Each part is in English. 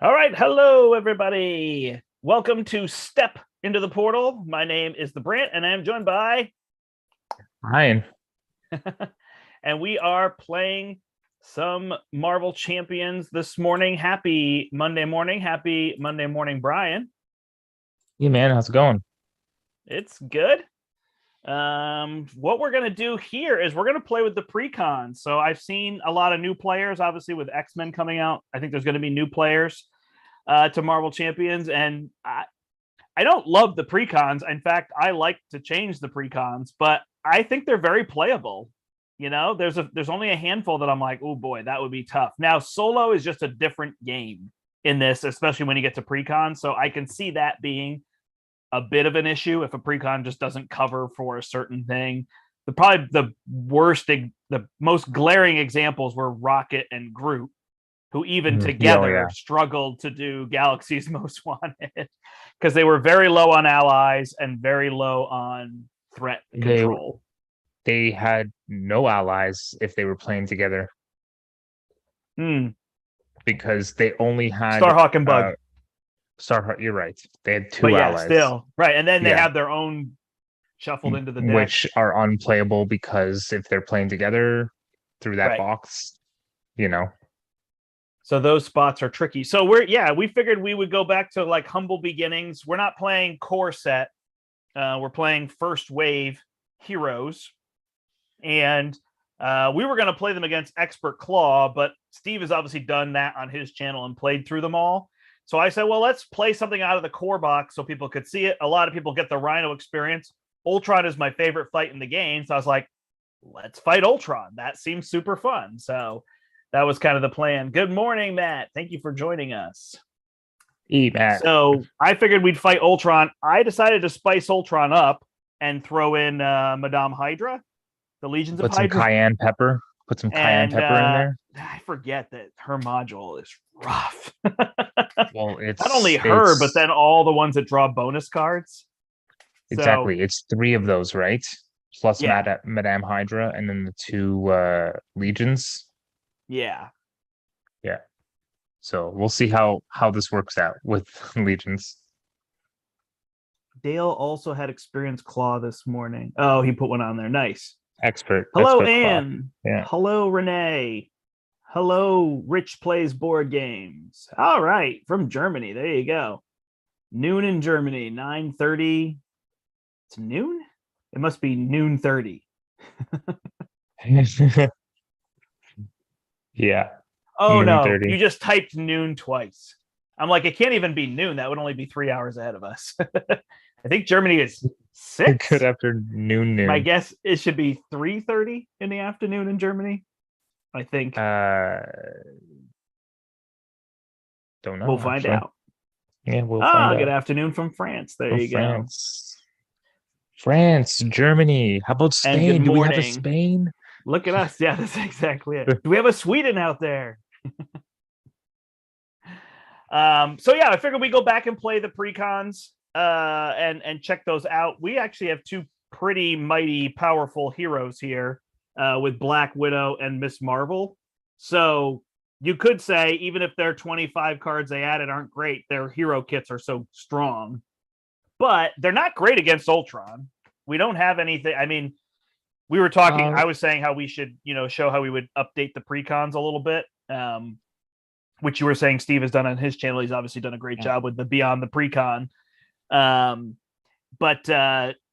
All right. Hello, everybody. Welcome to Step into the Portal. My name is the Brandt, and I am joined by, Ryan. and we are playing some Marvel Champions this morning. Happy Monday morning. Happy Monday morning, Brian. Hey man, how's it going? It's good. What we're going to do here is we're going to play with the precon. So I've seen a lot of new players, obviously, with X-Men coming out. I think there's going to be new players to Marvel Champions, and I don't love the precons. In fact, I like to change the precons, but I think they're very playable. There's only a handful that I'm like, oh boy, that would be tough. Now, solo is just a different game in this, especially when you get to precon. So I can see that being a bit of an issue if a precon just doesn't cover for a certain thing. Probably the most glaring examples were Rocket and Groot, who even Oh together yeah, struggled to do Galaxy's Most Wanted because they were very low on allies and very low on threat they control. they had no allies if they were playing together Hmm. because they only had Starhawk and Bug. Starheart. You're right. They had But two yeah, allies. still. Right. And then they Yeah, have their own shuffled into the deck. which are unplayable because if they're playing together through that Right. box, you know. So those spots are tricky. So we figured we would go back to like humble beginnings. We're not playing core set. We're playing first wave heroes. And we were going to play them against Expert Claw, but Steve has obviously done that on his channel and played through them all. So I said, well, let's play something out of the core box so people could see it. A lot of people get the Rhino experience. Ultron is my favorite fight in the game. So I was like, let's fight Ultron. That seems super fun. So that was kind of the plan. Good morning, Matt. Thank you for joining us. Eat Matt. So I figured we'd fight Ultron. I decided to spice Ultron up and throw in Madame Hydra, the Legions of Put some Hydra. cayenne pepper. Put some cayenne And pepper in there. I forget that her module is rough. Well, Not only it's her, but it's then all the ones that draw bonus cards. So exactly. It's three of those, right? Plus yeah, Madame Hydra, and then the two legions. yeah. Yeah. So we'll see how this works out with legions. Dale also had experience claw this morning. Oh, he put one on there. Nice. Hello, Expert claw. Anne. Yeah. Hello, Renee. Hello, Rich Plays Board Games. All right, from Germany. There you go. Noon in Germany, 9:30. It's noon? It must be noon 30. Yeah. Oh Noon no, you 30. just typed noon twice. I'm like, it can't even be noon. That would only be 3 hours ahead of us. I think Germany is Good 6. afternoon, My noon. guess it should be 3:30 in the afternoon in Germany. I think Uh don't we'll know find actually. out. Yeah, we'll find Ah, good out. afternoon from France. There From you go. France. France, Germany. How about And good Spain? Do we have a morning. Spain? Look at us. Yeah, that's exactly it. Do we have a Sweden out there? So yeah, I figured we go back and play the precons and check those out. We actually have two pretty mighty powerful heroes here with Black Widow and Miss Marvel. So you could say even if their 25 cards they added aren't great, their hero kits are so strong. But they're not great against Ultron. We don't have anything. I mean, we were talking. Uh I was saying how we should, show how we would update the precons a little bit. Which you were saying Steve has done on his channel. He's obviously done a great job with the Beyond the Precon. But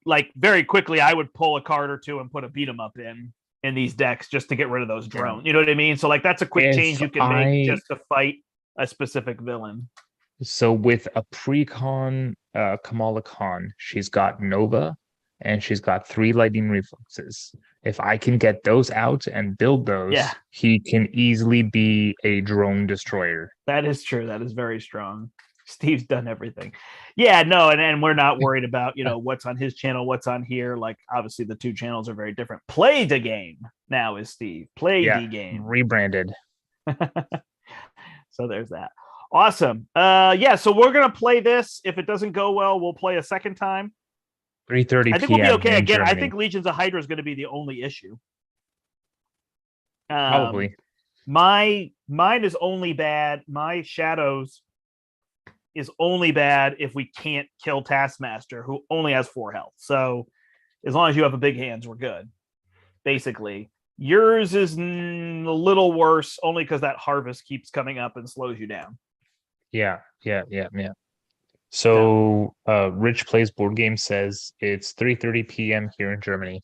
like very quickly, I would pull a card or two and put a beat 'em up in these decks just to get rid of those yeah. drones. You know what I mean? So like that's a quick change If you can make I just to fight a specific villain. So with a precon Kamala Khan, she's got Nova and she's got three lightning reflexes. If I can get those out and build Yeah, those, he can easily be a drone destroyer. that is true. That is very strong. Steve's done everything. Yeah, no, and we're not worried about, what's on his channel, what's on here. Like obviously the two channels are very different. Play the game now is Steve. Play Yeah, the game. rebranded. So there's that. Awesome. Yeah, so we're gonna play this. If it doesn't go well, we'll play a second time. 3:30 I think we'll be p.m. okay. in Again, I Germany. think Legions of Hydra is going to be the only issue. Probably. Mine is only bad. My shadows is only bad if we can't kill Taskmaster, who only has 4 health. So as long as you have a big hands, we're good. Basically, yours is a little worse only because that harvest keeps coming up and slows you down. Yeah. So Rich Plays Board Game says it's 3:30 p.m. here in Germany.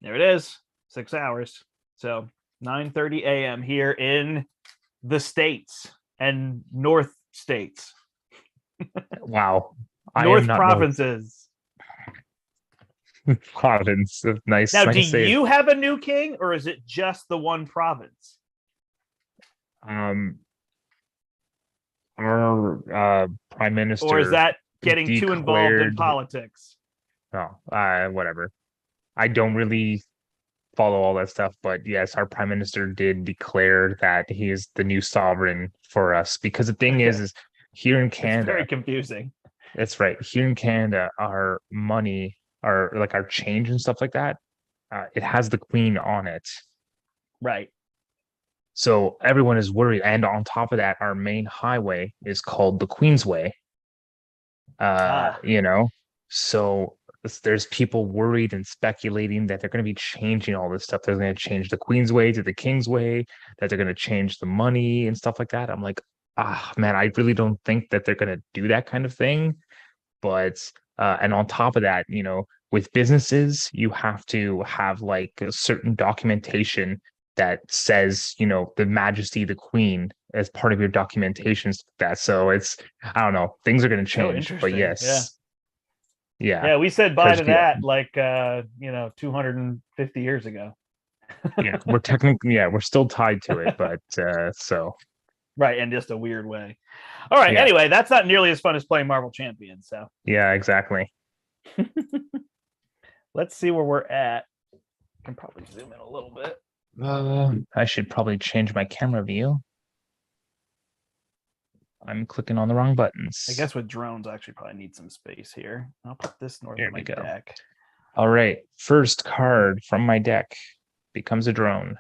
There it is. 6 hours. So 9:30 a.m. here in the States and North States. Wow. North provinces. Province. Nice. Now, nice do save. you have a new king, or is it just the one province? Our prime minister, or is that getting too involved in politics? No, whatever. I don't really follow all that stuff, but yes, our prime minister did declare that he is the new sovereign for us. Because the thing is here in Canada, it's very confusing. That's right. Here in Canada, our money, our change and stuff like that, it has the Queen on it. Right. So everyone is worried. And on top of that, our main highway is called the Queensway. So there's people worried and speculating that they're going to be changing all this stuff. They're going to change the Queensway to the Kingsway, that they're going to change the money and stuff like that. I'm like, man, I really don't think that they're going to do that kind of thing. But and on top of that, with businesses, you have to have like a certain documentation that says, the Majesty, the Queen, as part of your documentation. So it's, I don't know, things are going to change. But yes, yeah, we said bye to that 250 years ago. Yeah, we're technically, we're still tied to it, but so. Right, in just a weird way. All right, anyway, that's not nearly as fun as playing Marvel Champions. So yeah, exactly. Let's see where we're at. I can probably zoom in a little bit. I should probably change my camera view. I'm clicking on the wrong buttons. I guess with drones, I actually probably need some space here. I'll put this north of my deck. All right, first card from my deck becomes a drone.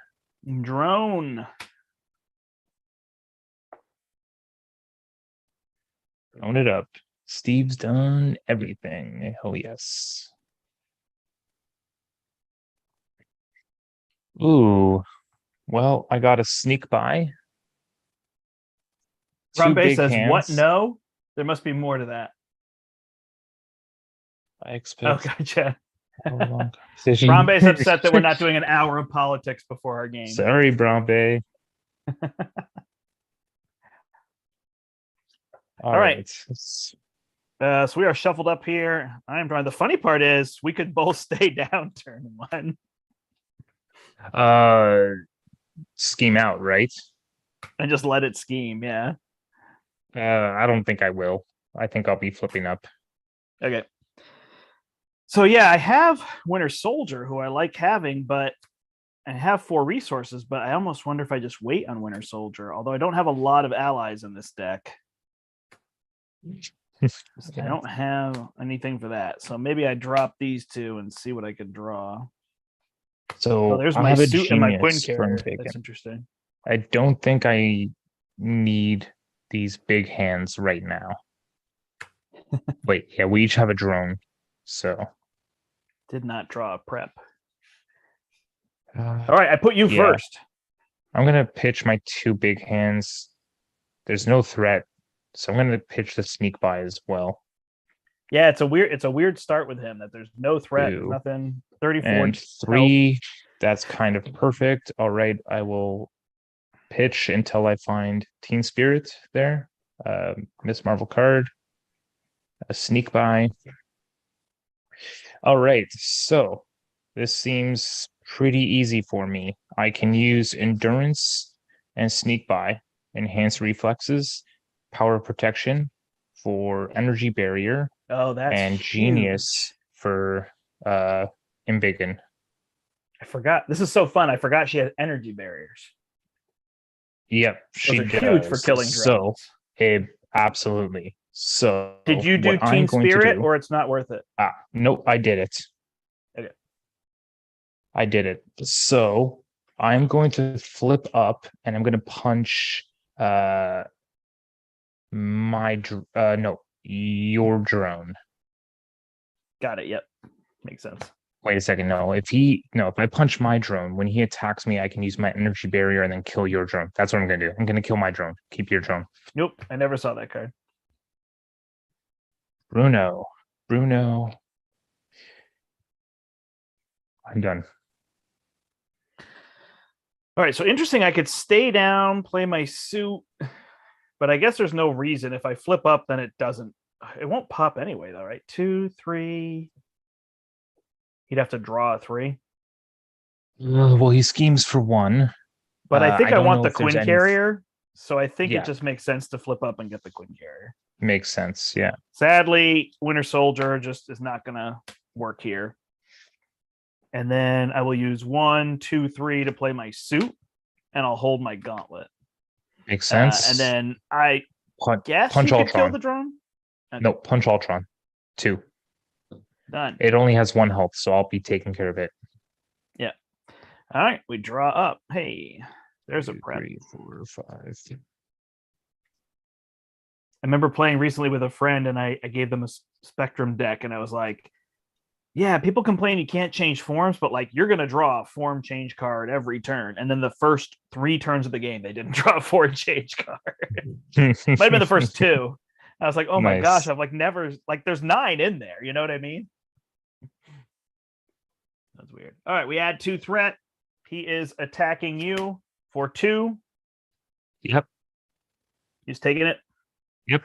Drone. Own it up. Steve's done everything. Oh, yes. Ooh. Well, I got a sneak by. Rambe says, what? No? There must be more to that. I expect. Oh, gotcha. Rambe's upset that we're not doing an hour of politics before our game. Sorry, Rambe. All right. So we are shuffled up here. I am drawing. The funny part is we could both stay down turn 1. Scheme out, right? And just let it scheme, yeah. I don't think I will. I think I'll be flipping up. Okay. So yeah, I have Winter Soldier, who I like having, but I have 4 resources, but I almost wonder if I just wait on Winter Soldier, although I don't have a lot of allies in this deck. I don't have anything for that. So maybe I drop these 2 and see what I can draw. So there's my suit and my Quinn carrier. That's interesting. I don't think I need these big hands right now. Wait, yeah, we each have a drone. So did not draw a prep. All right, I put you first. I'm gonna pitch my 2 big hands. There's no threat, so I'm gonna pitch the sneak by as well. Yeah, it's a weird start with him that there's no threat, nothing. 34 and 3 health. That's kind of perfect. All right, I will pitch until I find Teen Spirit there. Miss Marvel card, a sneak by. All right, so this seems pretty easy for me. I can use endurance and sneak by, enhance reflexes, power protection for energy barrier. Oh, that's and huge. Genius for Embiggen. I forgot. This is so fun. I forgot she had energy barriers. Yep, she does. Huge for killing drones. So, absolutely. So, did you do Teen Spirit, or it's not worth it? Nope, I did it. Okay, I did it. So I'm going to flip up, and I'm going to punch No, your drone. Got it. Yep. Makes sense. Wait a second. No, if I punch my drone, when he attacks me, I can use my energy barrier and then kill your drone. That's what I'm gonna do. I'm gonna kill my drone. Keep your drone. Nope. I never saw that card. Bruno. Bruno. I'm done. All right. So interesting. I could stay down, play my suit, but I guess there's no reason. If I flip up, then it doesn't. It won't pop anyway, though, right? 2, 3. He'd have to draw a 3. Well, he schemes for 1. But I think I don't want know the if there's Quinn any. carrier. So I think Yeah. it just makes sense to flip up and get the Quinn carrier. Makes sense. Yeah. Sadly, Winter Soldier just is not going to work here. And then I will use 1, 2, 3 to play my suit, and I'll hold my gauntlet. Makes sense. And then I guess punch you could kill Ultron. the drone. Okay. No, punch Ultron. 2. Done. It only has 1 health, so I'll be taking care of it. Yeah. All right, we draw up. Hey, there's a prep. 3, 4, 5. I remember playing recently with a friend, and I gave them a Spectrum deck, and I was like, yeah, people complain you can't change forms, but like you're gonna draw a form change card every turn. And then the first 3 turns of the game, they didn't draw a form change card. Might have been the first 2. I was like, oh my gosh, I've like never there's 9 in there. You know what I mean? That's weird. All right, we add 2 threat. He is attacking you for 2. Yep. He's taking it. Yep.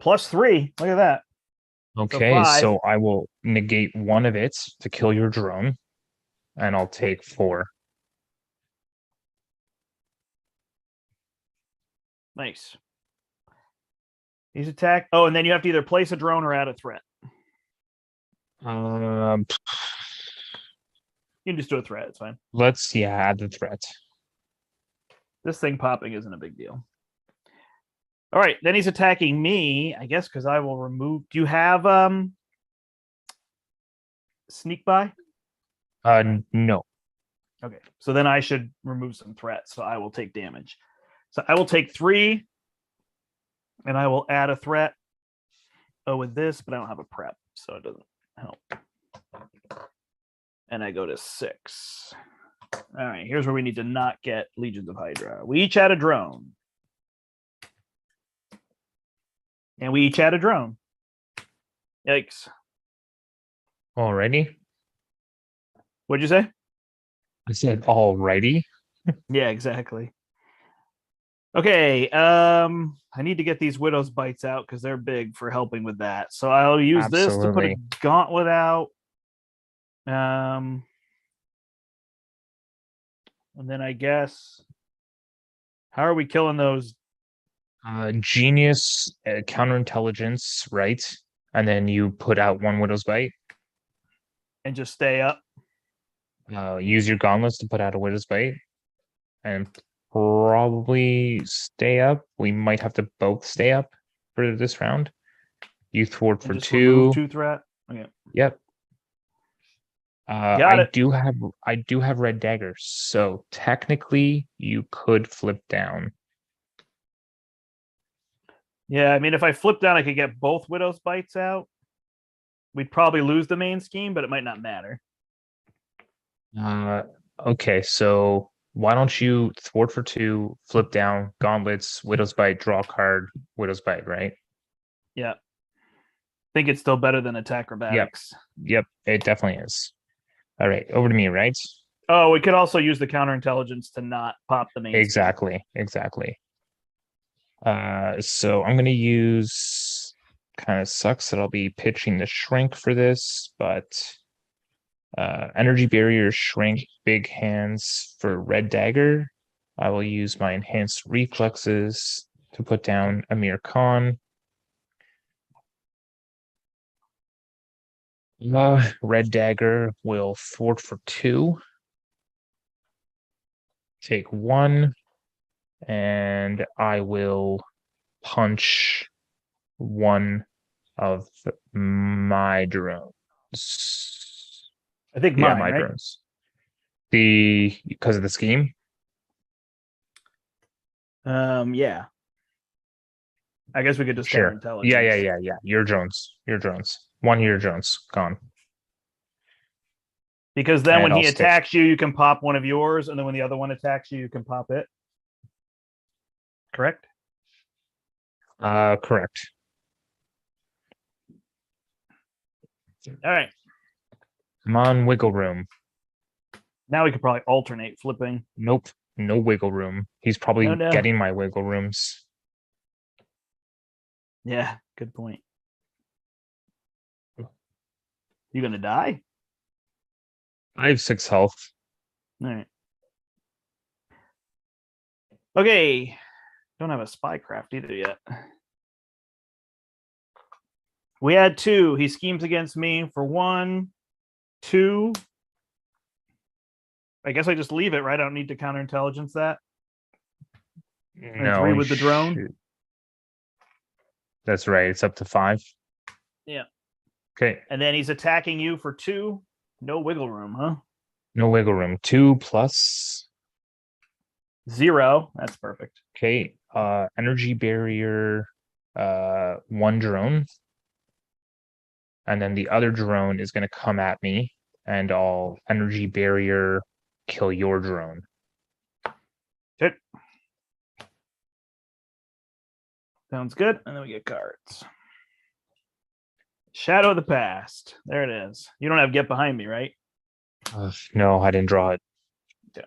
+3. Look at that. Okay, so I will negate 1 of it to kill your drone, and I'll take 4. Nice. He's attacked. Oh, and then you have to either place a drone or add a threat. You can just do a threat. It's fine. Add the threat. This thing popping isn't a big deal. All right, then he's attacking me, I guess, because I will remove. Do you have sneak by? No. Okay, so then I should remove some threats. So I will take damage. So I will take 3, and I will add a threat. Oh, with this, but I don't have a prep, so it doesn't help. And I go to 6. All right, here's where we need to not get Legions of Hydra. We each add a drone. And we each had a drone. Yikes. Alrighty. What'd you say? I said alrighty. Yeah, exactly. Okay. I need to get these Widow's Bites out because they're big for helping with that. So I'll use this to put a gauntlet out. And then I guess, how are we killing those? Genius, counterintelligence, right? And then you put out 1 Widow's Bite. And just stay up. Use your gauntlets to put out a Widow's Bite. And probably stay up. We might have to both stay up for this round. You thwart for 2. 2 threat. Okay. Yep. I do have red daggers, so technically you could flip down. Yeah, I mean, if I flip down, I could get both Widow's Bites out. We'd probably lose the main scheme, but it might not matter. Okay, so why don't you thwart for 2, flip down, gauntlets, Widow's Bite, draw card, Widow's Bite, right? Yeah. I think it's still better than attack acrobatics. Yep, it definitely is. All right, over to me, right? Oh, we could also use the counterintelligence to not pop the main scheme. Exactly. So I'm going to use, kind of sucks that I'll be pitching the shrink for this, but energy barrier, shrink, big hands for red dagger. I will use my enhanced reflexes to put down Amir Khan. Red dagger will thwart for 2. Take 1. And I will punch 1 of my drones. I think mine, my right? drones. Because of the scheme? Yeah. I guess we could just Sure. counterintelligence. Yeah. Your drones. Your drones. One of your drones gone. Because then And when I'll he stick. attacks you, you can pop one of yours, and then when the other one attacks you, you can pop it. Correct? Correct. All right. Come on, wiggle room. Now we could probably alternate flipping. Nope. No wiggle room. He's probably No. getting my wiggle rooms. Yeah, good point. You gonna die? I have 6 health. All right. Okay. Don't have a spycraft either yet. We had 2. He schemes against me for 1, 2. I guess I just leave it, right? I don't need to counterintelligence that. And 3 with the drone. That's right. It's up to 5. Yeah. Okay. And then he's attacking you for 2. No wiggle room, huh? No wiggle room. 2 plus 0. That's perfect. Okay. Energy barrier. 1 drone. And then the other drone is going to come at me, and I'll energy barrier kill your drone. Good. Sounds good. And then we get cards. Shadow of the Past. There it is. You don't have Get Behind Me, right? No, I didn't draw it. Yeah.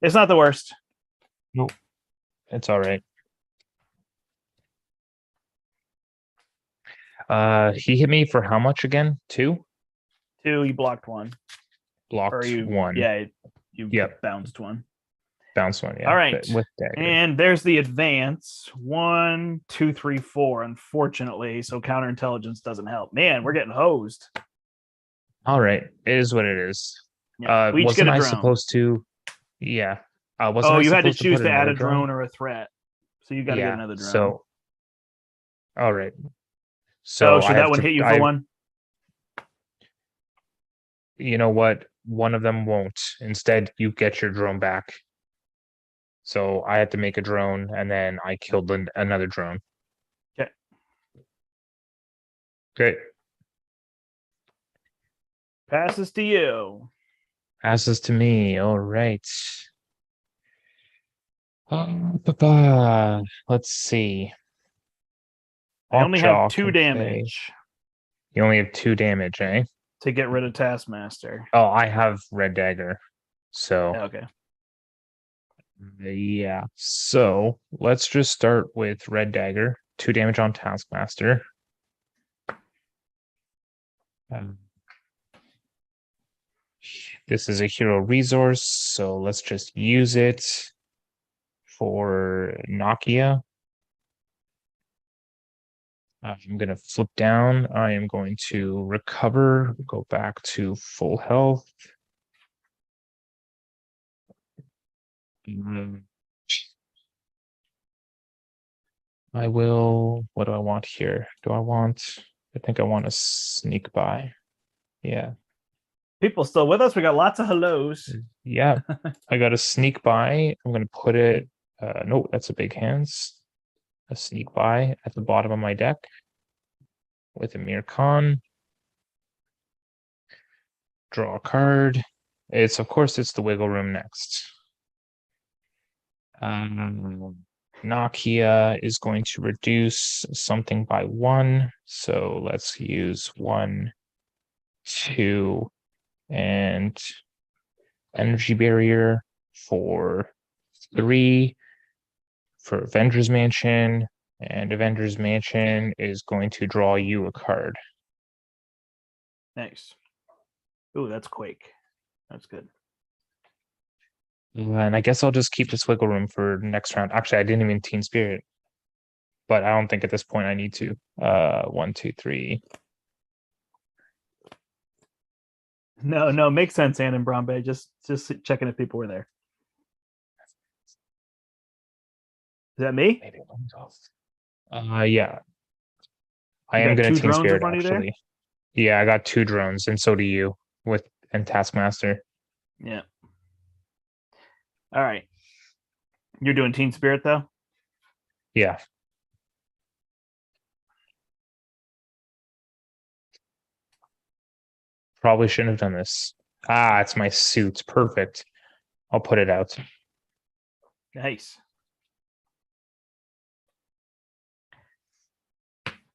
It's not the worst. Nope. It's all right. He hit me for how much again? 2? 2, you blocked 1. Blocked Or you, 1. Yeah, you bounced 1. Bounce 1, yeah. All right. With dagger. And there's the advance. 1, 2, 3, 4. Unfortunately, so counterintelligence doesn't help. Man, we're getting hosed. All right. It is what it is. Yeah. We each wasn't get a I drone. supposed to? Yeah. Wasn't I you had to supposed choose put to add another a drone or a threat. So you got to get another drone. So, all right. So should that one hit you for 1? You know what? One of them won't. Instead, you get your drone back. So I had to make a drone, and then I killed another drone. Okay. Great. Passes to you. Passes to me. All right. Let's see. I only have Hawkjaw 2 can damage. say- You only have 2 damage, eh? To get rid of Taskmaster. Oh, I have red dagger. So Okay. yeah. So let's just start with red dagger. 2 damage on Taskmaster. This is a hero resource, so let's just use it for Nokia. I'm going to flip down. I am going to recover, go back to full health. I will. What do I want here? I think I want to sneak by. Yeah. People still with us? We got lots of hellos. Yeah. I got to sneak by. I'm going to put it. No, that's a big hands. A sneak by at the bottom of my deck with a Mir Khan. Draw a card. Of course, it's the wiggle room next. Nokia is going to reduce something by 1. So let's use 1, 2, and energy barrier for 3 for Avengers Mansion. And Avengers Mansion is going to draw you a card. Nice. Ooh, that's Quake. That's good. And I guess I'll just keep this wiggle room for next round. Actually, I didn't even Team Spirit, but I don't think at this point I need to. 1, 2, 3. No, makes sense, Ann and Brombe. Just checking if people were there. Is that me? Maybe yeah. I am going to Team Spirit, actually. Yeah, I got 2 drones, and so do you, and Taskmaster. Yeah. All right. You're doing Team Spirit, though? Yeah. Probably shouldn't have done this. Ah, it's my suit. Perfect. I'll put it out. Nice.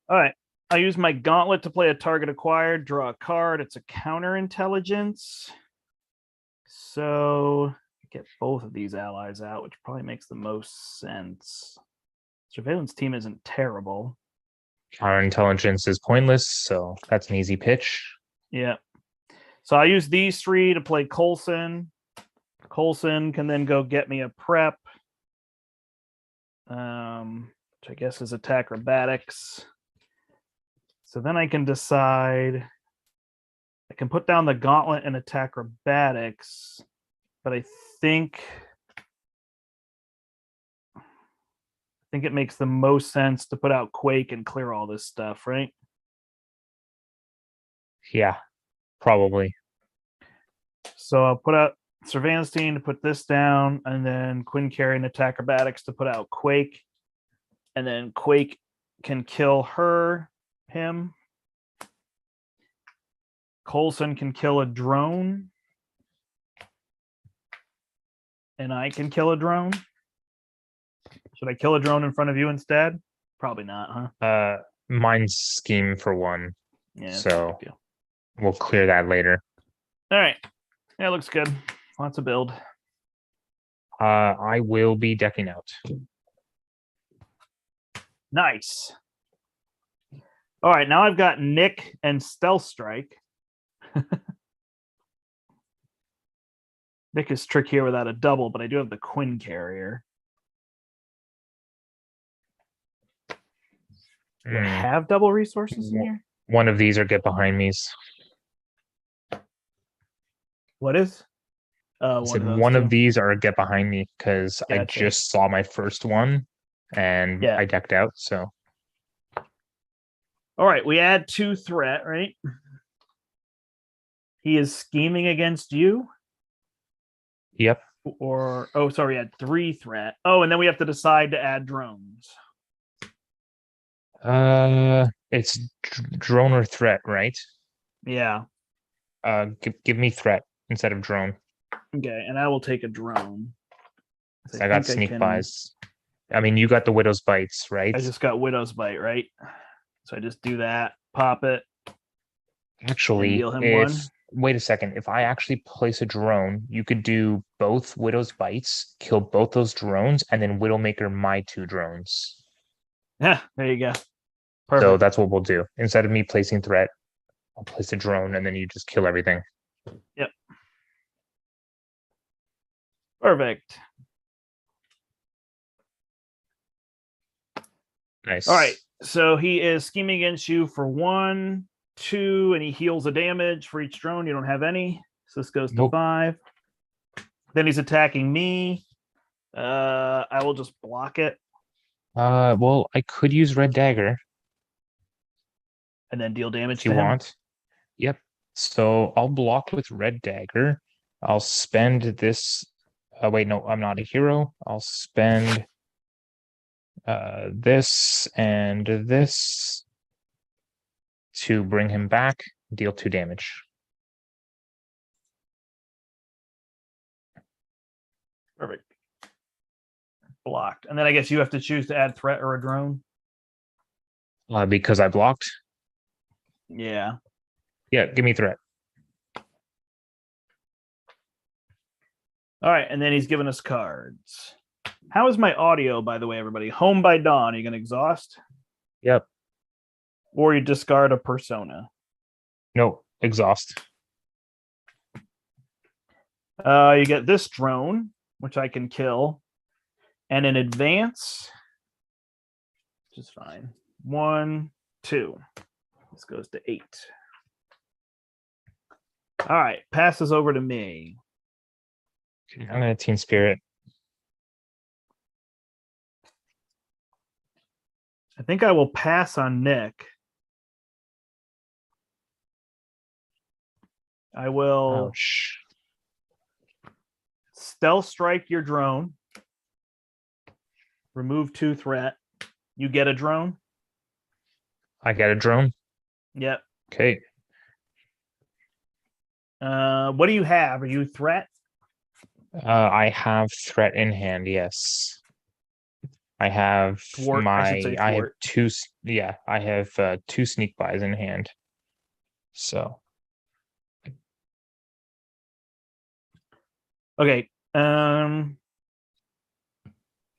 All right. I use my gauntlet to play a target acquired, draw a card. It's a counterintelligence. So get both of these allies out, which probably makes the most sense. Surveillance team isn't terrible. Counterintelligence is pointless, so that's an easy pitch. Yeah. So I use these three to play Coulson. Coulson can then go get me a prep, which I guess is attack acrobatics. So then I can decide. I can put down the gauntlet and attack acrobatics, but I think it makes the most sense to put out Quake and clear all this stuff, right? Yeah, probably. So I'll put out Surveillance Team to put this down, and then Quinn Carey and attack acrobatics to put out Quake, and then Quake can kill him. Coulson can kill a drone, and I can kill a drone. Should I kill a drone in front of you instead? Probably not, huh? Mine's scheme for one. Yeah. So we'll clear that later. All right. Yeah, it looks good. Lots of build. I will be decking out. Nice. All right, now I've got Nick and Stealth Strike. Nick is trickier without a double, but I do have the Quinn Carrier. Do I have double resources in here? One of these are get behind me's. What is? One of these are get behind me because Gotcha. I just saw my first one and I decked out. So, all right, we add 2 threat, right? He is scheming against you. Yep. Or we had 3 threat. Oh, and then we have to decide to add drones. It's drone or threat, right? Yeah. Give me threat instead of drone. Okay, and I will take a drone. I got sneak buys. I mean, you got the Widow's Bites, right? I just got Widow's Bite, right? So I just do that, pop it. Actually, deal him 1. Wait a second. If I actually place a drone, you could do both Widow's Bites, kill both those drones, and then Widowmaker my 2 drones. Yeah, there you go. Perfect. So that's what we'll do. Instead of me placing threat, I'll place a drone, and then you just kill everything. Yep. Perfect. Nice. All right. So he is scheming against you for 1, 2, and he heals a damage for each drone. You don't have any. So this goes to 5. Then he's attacking me. I will just block it. Well, I could use Red Dagger. And then deal damage if you want. Yep. So I'll block with Red Dagger. I'll spend this. Wait, no, I'm not a hero. I'll spend this and this to bring him back, deal 2 damage. Perfect. Blocked. And then I guess you have to choose to add threat or a drone. Because I blocked. Yeah. Yeah, give me threat. All right, and then he's giving us cards. How is my audio, by the way, everybody? Home by Dawn. Are you going to exhaust? Yep. Or you discard a persona? No, exhaust. You get this drone, which I can kill. And in advance, which is fine. 1, 2. This goes to 8. All right, passes over to me. I'm going to Team Spirit. I think I will pass on Nick. I will stealth strike your drone. Remove 2 threat. You get a drone. I get a drone. Yep. Okay. What do you have? Are you threat? I have threat in hand. Yes, I have Thwart, I should say I have thwart. two. Yeah, I have two sneak buys in hand. So Okay. I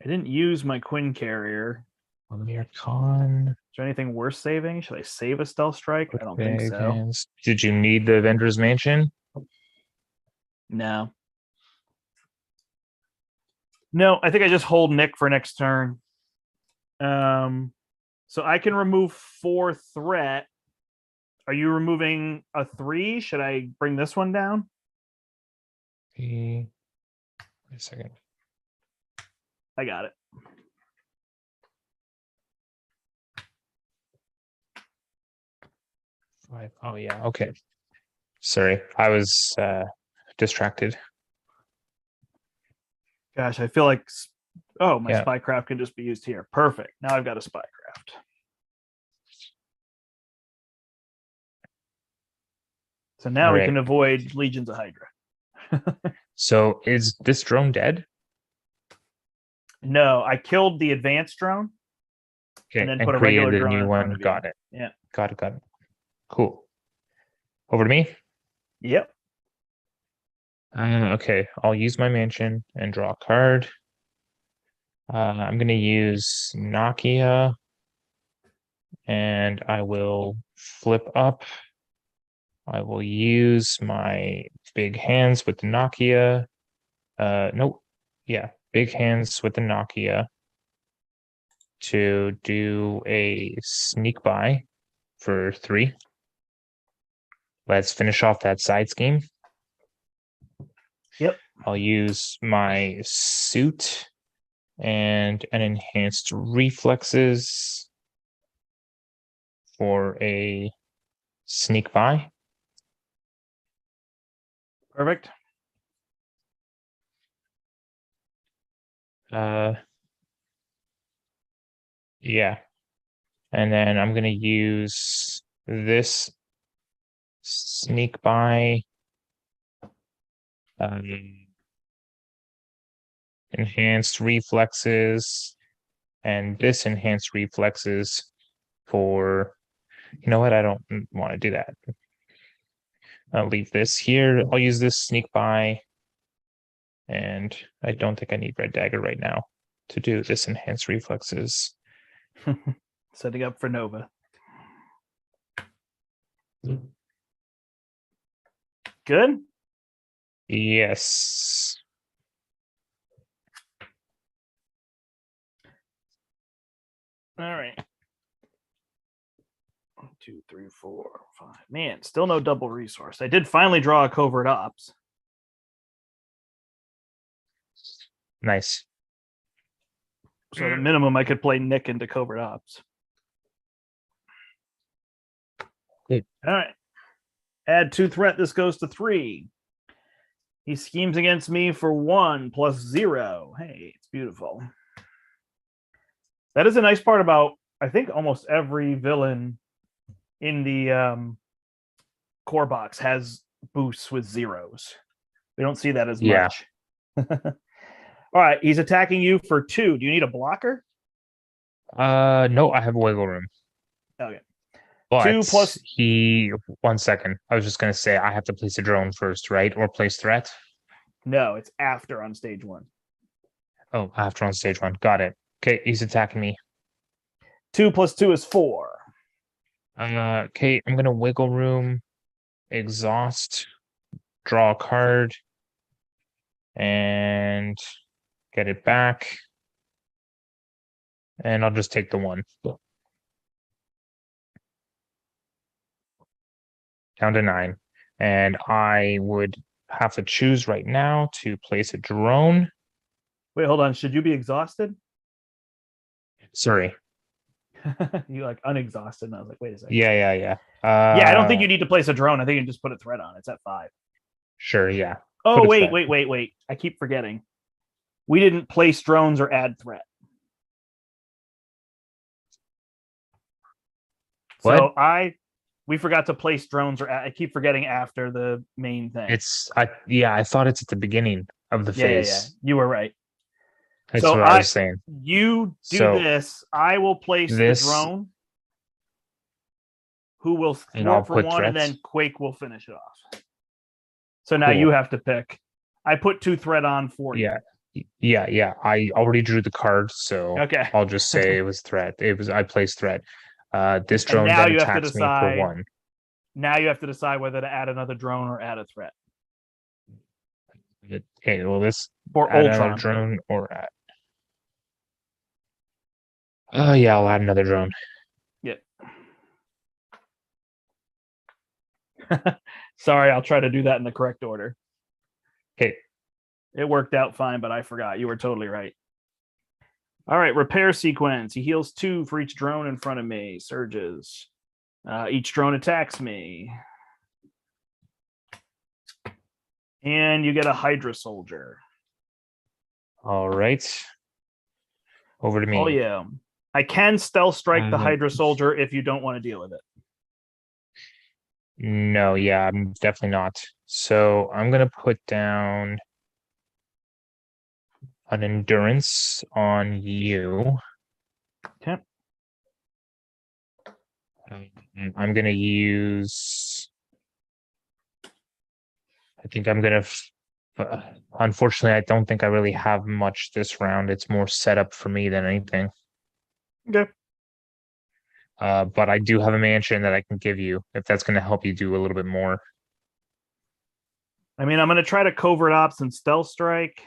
didn't use my Quinn carrier. Con. Is there anything worth saving? Should I save a stealth strike? I don't think so. Hands. Did you need the Avengers Mansion? No. No, I think I just hold Nick for next turn. So I can remove 4 threat. Are you removing a 3? Should I bring this one down? Wait a second. I got it. Five. Oh yeah. Okay. Sorry, I was distracted. Gosh, I feel like my Yeah. spycraft can just be used here. Perfect. Now I've got a spycraft. So now we can avoid Legions of Hydra. So is this drone dead? No, I killed the advanced drone. Okay, and then put a regular drone in front of you. Got it. Yeah. Got it. Cool. Over to me. Yep. Okay, I'll use my mansion and draw a card. I'm going to use Nokia, and I will flip up. I will use my big hands with the Nokia. Nope. Yeah, big hands with the Nokia to do a sneak buy for 3. Let's finish off that side scheme. Yep. I'll use my suit and an enhanced reflexes for a sneak buy. Perfect. Yeah. And then I'm going to use this sneak buy enhanced reflexes and this enhanced reflexes for, you know what, I don't want to do that. I'll leave this here. I'll use this sneak buy, and I don't think I need red dagger right now to do this enhanced reflexes. Setting up for Nova. Good? Yes. All right. 1, 2, 3, 4, 5. Man, still no double resource. I did finally draw a covert ops. Nice. So the minimum I could play Nick into covert ops. Good. All right. Add 2 threat. This goes to 3. He schemes against me for 1 plus 0. Hey, it's beautiful. That is a nice part about, I think, almost every villain in the core box has boosts with 0s. We don't see that as much. All right, he's attacking you for 2. Do you need a blocker? No, I have wiggle room. Okay. But 2 plus 1 second. I was just gonna say I have to place a drone first, right? Or place threat. No, it's after on stage 1. Oh, after on stage 1. Got it. Okay, he's attacking me. 2 plus 2 is 4. Okay, I'm gonna wiggle room, exhaust, draw a card, and get it back. And I'll just take the 1. Down to 9. And I would have to choose right now to place a drone. Wait, hold on. Should you be exhausted? Sorry. You like unexhausted. And I was like, wait a second. Yeah. Yeah, I don't think you need to place a drone. I think you can just put a threat on. It's at 5. Sure, yeah. Oh, wait. I keep forgetting. We didn't place drones or add threat. What? So I We forgot to place drones, or I keep forgetting after the main thing. I thought it's at the beginning of the Yeah. phase. You were right. That's So what I was saying. you do So this. I will place the this, drone, who will and I'll thwart for put one, and threats. then Quake will finish it off. So now you Cool. have to pick. I put 2 threat on for Yeah. you. Yeah. I already drew the card, so Okay. I'll just say it was threat. I placed threat. This And drone now then you have to attacks me for decide. 1. Now you have to decide whether to add another drone or add a threat. Okay, well, this For add another Ultron. drone or add. Oh yeah, I'll add another drone. Yep. Sorry, I'll try to do that in the correct order. Okay. It worked out fine, but I forgot. You were totally right. All right, repair sequence. He heals 2 for each drone in front of me. Surges. Each drone attacks me. And you get a Hydra soldier. All right. Over to me. Oh, yeah. I can stealth strike the Hydra soldier if you don't want to deal with it. No, yeah, I'm definitely not. So I'm gonna put down an endurance on you. Okay. I'm gonna use. I think I'm gonna. Unfortunately, I don't think I really have much this round. It's more setup for me than anything. Okay. But I do have a mansion that I can give you if that's going to help you do a little bit more. I mean, I'm going to try to covert ops and stealth strike.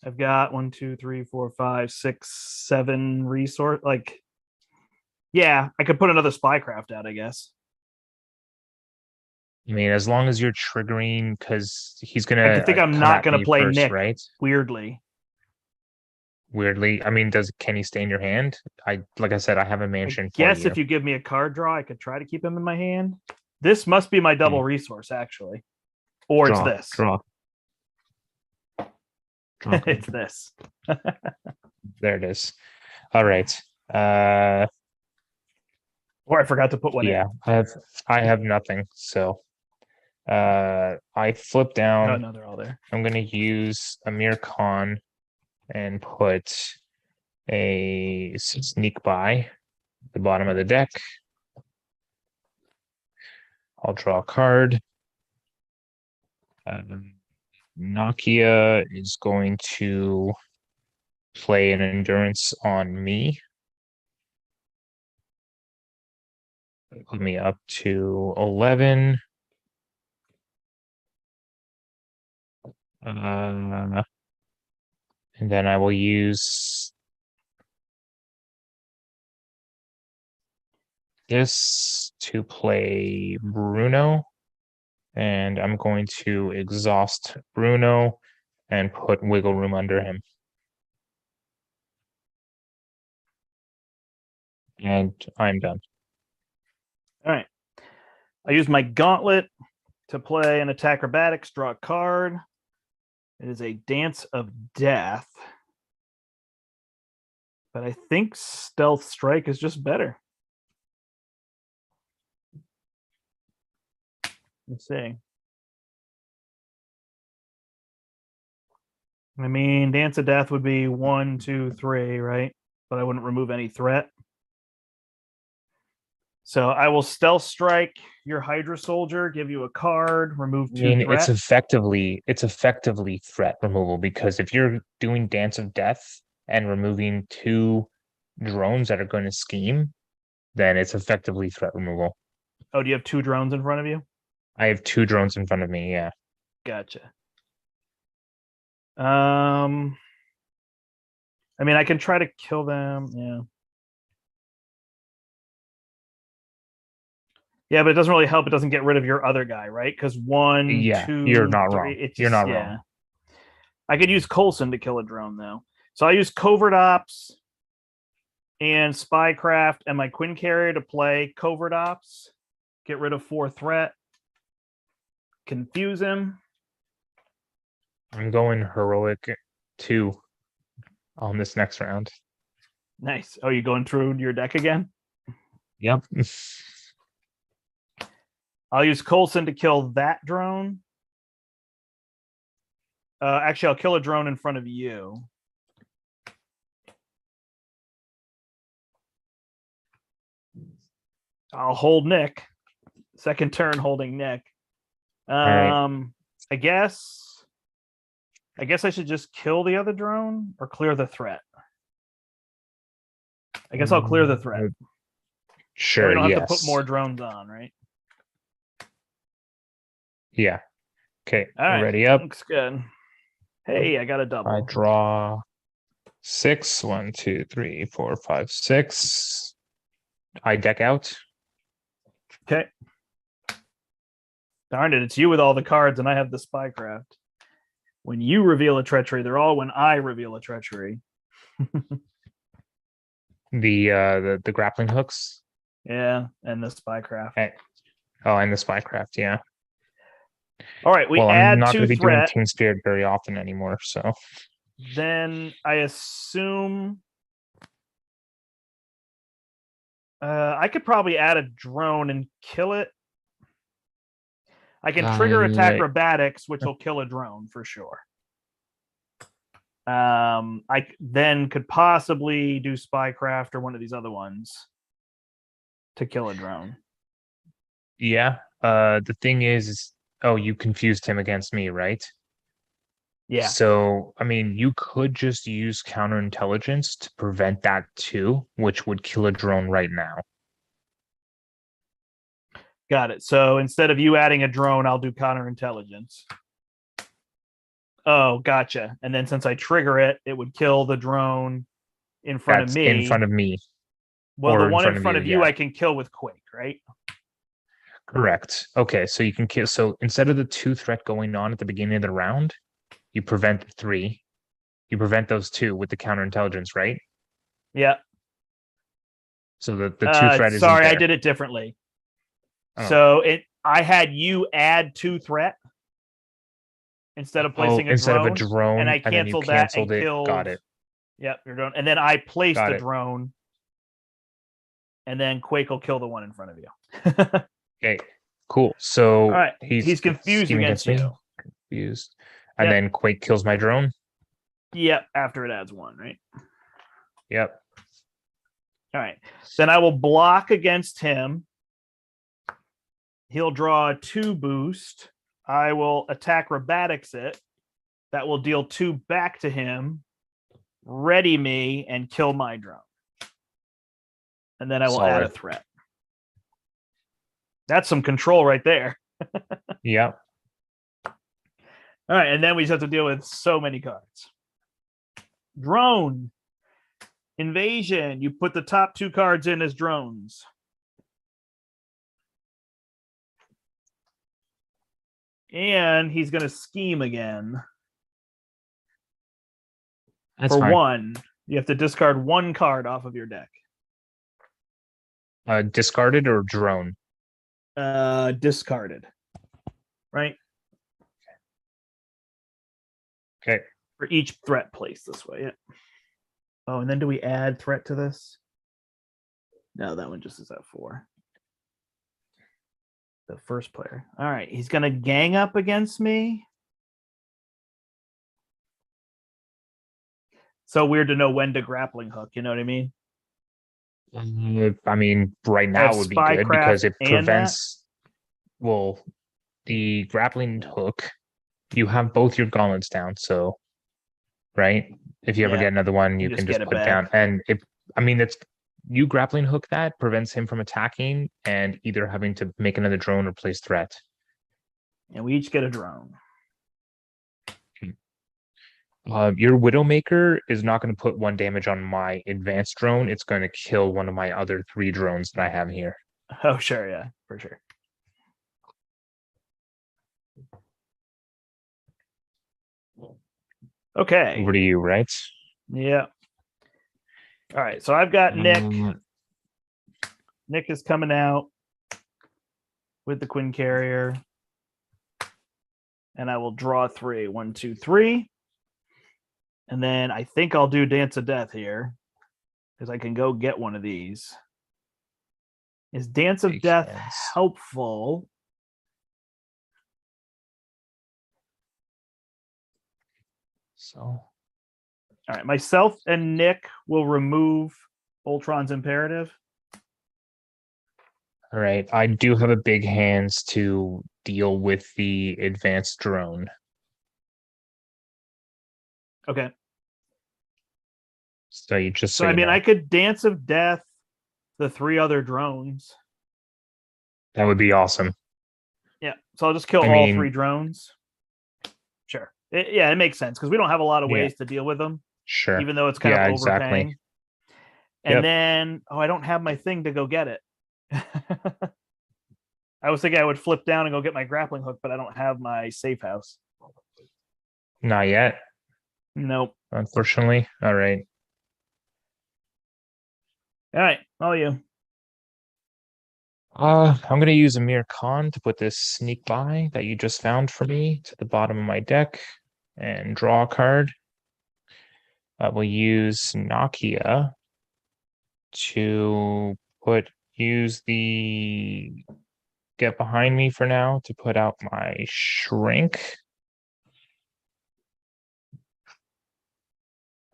I've got 1, 2, 3, 4, 5, 6, 7 resource. Like, yeah, I could put another spycraft out, I guess. I mean, as long as you're triggering, because he's gonna. I think I'm come not at going to me play first, Nick. right? Weirdly. Weirdly, I mean, can he stay in your hand? Like I said, I have a mansion for Yes, you. if you give me a card draw, I could try to keep him in my hand. This must be my double resource, actually. Or Draw, it's this. draw. It's this. There it is. All right. Or I forgot to put one Yeah, in. I have nothing. So I flip down. Oh, no, they're all there. I'm gonna use a mere con and put a sneak by at the bottom of the deck. I'll draw a card. Nokia is going to play an endurance on me. Put me up to 11. And then I will use this to play Bruno. And I'm going to exhaust Bruno and put wiggle room under him. And I'm done. All right. I use my gauntlet to play an attack acrobatics, draw a card. It is a Dance of Death. But I think Stealth Strike is just better. Let's see. I mean, Dance of Death would be 1, 2, 3, right? But I wouldn't remove any threat. So I will Stealth Strike your Hydra Soldier, give you a card, remove 2 threat. It's effectively threat removal, because if you're doing Dance of Death and removing 2 drones that are going to scheme, then it's effectively threat removal. Oh, do you have 2 drones in front of you? I have 2 drones in front of me, yeah. Gotcha. I mean, I can try to kill them, yeah. Yeah, but it doesn't really help. It doesn't get rid of your other guy, right? Because 1, Yeah, 2, you're not 3, wrong. it just, You're not yeah. wrong. I could use Coulson to kill a drone, though. So I use Covert Ops and Spycraft and my Quinn Carrier to play Covert Ops. Get rid of 4 threat. Confuse him. I'm going heroic 2 on this next round. Nice. Oh, you going through your deck again? Yep. I'll use Coulson to kill that drone. Actually, I'll kill a drone in front of you. I'll hold Nick. Second turn holding Nick. right. I guess I should just kill the other drone or clear the threat. I guess I'll clear the threat. Sure. So we don't have to Yes. put more drones on, right? Yeah. Okay. All right. Ready up. Looks good. Hey, I got a double. I draw 6. 1, 2, 3, 4, 5, 6. I deck out. Okay. Darn it, it's you with all the cards, and I have the spycraft. When you reveal a treachery, they're all when I reveal a treachery. The grappling hooks. Yeah, and the spycraft. And the spycraft, yeah. All right, we well, add I'm not going to be doing threat. Team Spirit very often anymore, so. Then I assume I could probably add a drone and kill it. I can trigger attack acrobatics, which will kill a drone for sure. I then could possibly do spycraft or one of these other ones to kill a drone. Yeah. The thing is, oh, you confused him against me, right? Yeah. So, I mean, you could just use counterintelligence to prevent that too, which would kill a drone right now. Got it. So instead of you adding a drone, I'll do counterintelligence. Oh, gotcha. And then since I trigger it, it would kill the drone in front of me. In front of me. Well, the one in front of you, I can kill with Quake, right? Correct. Okay, so you can kill. So instead of the 2 threat going on at the beginning of the round, you prevent the 3. You prevent those 2 with the counterintelligence, right? Yeah. So the 2 threat is. Sorry, I did it differently. Oh. So I had you add 2 threat instead of placing instead of a drone, and I canceled that and killed. Got it. Yep, you're going. And then I placed the drone, and then Quake will kill the one in front of you. Okay, cool. So all right, he's confused against you. Confused, and then Quake kills my drone. Yep, after it adds 1, right? Yep. All right, then I will block against him. He'll draw a 2 boost. I will attack acrobatics it. That will deal 2 back to him, ready me, and kill my drone. And then I will add a threat. That's some control right there. Yep. All right, and then we just have to deal with so many cards. Drone. Invasion. You put the top 2 cards in as drones. And he's going to scheme again. That's for fine. 1. You have to discard 1 card off of your deck. Discarded or drone? Discarded. Right? Okay. For each threat placed this way. Yeah. Oh, and then do we add threat to this? No, that one just is at 4. The first player. All right, he's going to gang up against me. So weird to know when to grappling hook, you know what I mean? I mean, right now would be good because it prevents. Well, the grappling hook, you have both your gauntlets down, so right. If you ever get another one, you can just put down. And it's you grappling hook that prevents him from attacking and either having to make another drone or place threat. And we each get a drone. Your Widowmaker is not going to put 1 damage on my advanced drone. It's going to kill one of my other 3 drones that I have here. Oh, sure. Yeah, for sure. Okay. Over to you, right? Yeah. All right. So I've got Nick. Nick is coming out with the Quinn Carrier. And I will draw 3. 1, 2, 3. And then I think I'll do Dance of Death here because I can go get one of these. Is Dance of Death helpful? So, All right, myself and Nick will remove Ultron's Imperative. all right. I do have a big hands to deal with the advanced drone. Okay. So you just So, I mean, I could Dance of Death the 3 other drones. that would be awesome. Yeah. So I'll just kill all 3 drones. Sure. It makes sense because we don't have a lot of ways to deal with them. Sure. Even though it's kind of overpaying. Exactly. And then, I don't have my thing to go get it. I was thinking I would flip down and go get my grappling hook, but I don't have my safe house. Not yet. Nope. Unfortunately. All right. All right. All you. I'm gonna use a mere con to put this sneak by that you just found for me to the bottom of my deck and draw a card. I will use Nokia to use the get behind me for now to put out my shrink.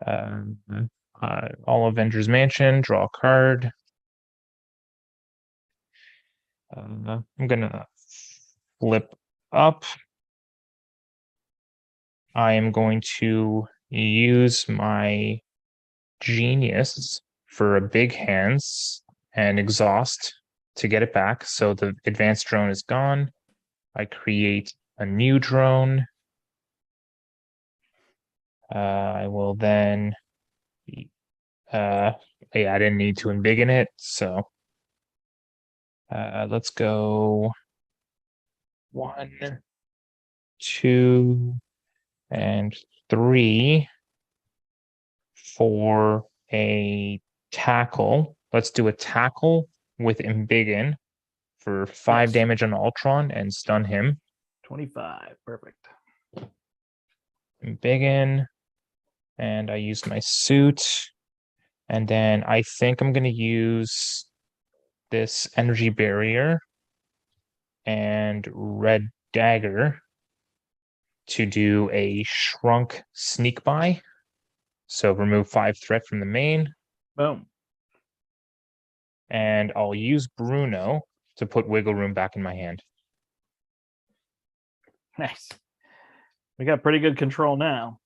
All Avengers Mansion, draw a card. I'm gonna flip up. I am going to use my genius for a big hands and exhaust to get it back. So the advanced drone is gone. I create a new drone. I will then yeah, I didn't need to embiggen it, so let's go 1, 2, and 3 for a tackle. Let's do a tackle with embiggen for 5 damage on Ultron and stun him. 25. Perfect. Embiggen, and I use my suit. And then I think I'm going to use this energy barrier and red dagger to do a shrunk sneak by. So remove 5 threat from the main. Boom. And I'll use Bruno to put wiggle room back in my hand. Nice. We got pretty good control now.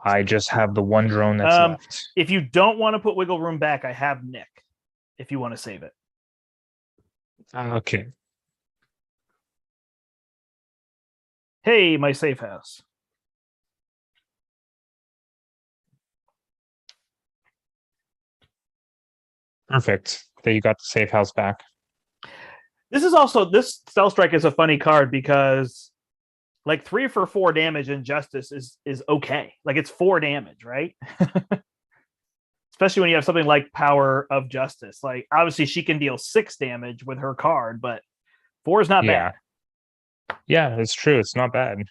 I just have the 1 drone that's left. If you don't want to put wiggle room back, I have Nick. If you want to save it. Okay. Hey, my safe house. Perfect. That you got the safe house back. This Stealth Strike is a funny card because like 3 for 4 damage in Justice is okay. Like it's 4 damage, right? Especially when you have something like Power of Justice. Like obviously she can deal 6 damage with her card, but 4 is not bad. Yeah, it's true. It's not bad.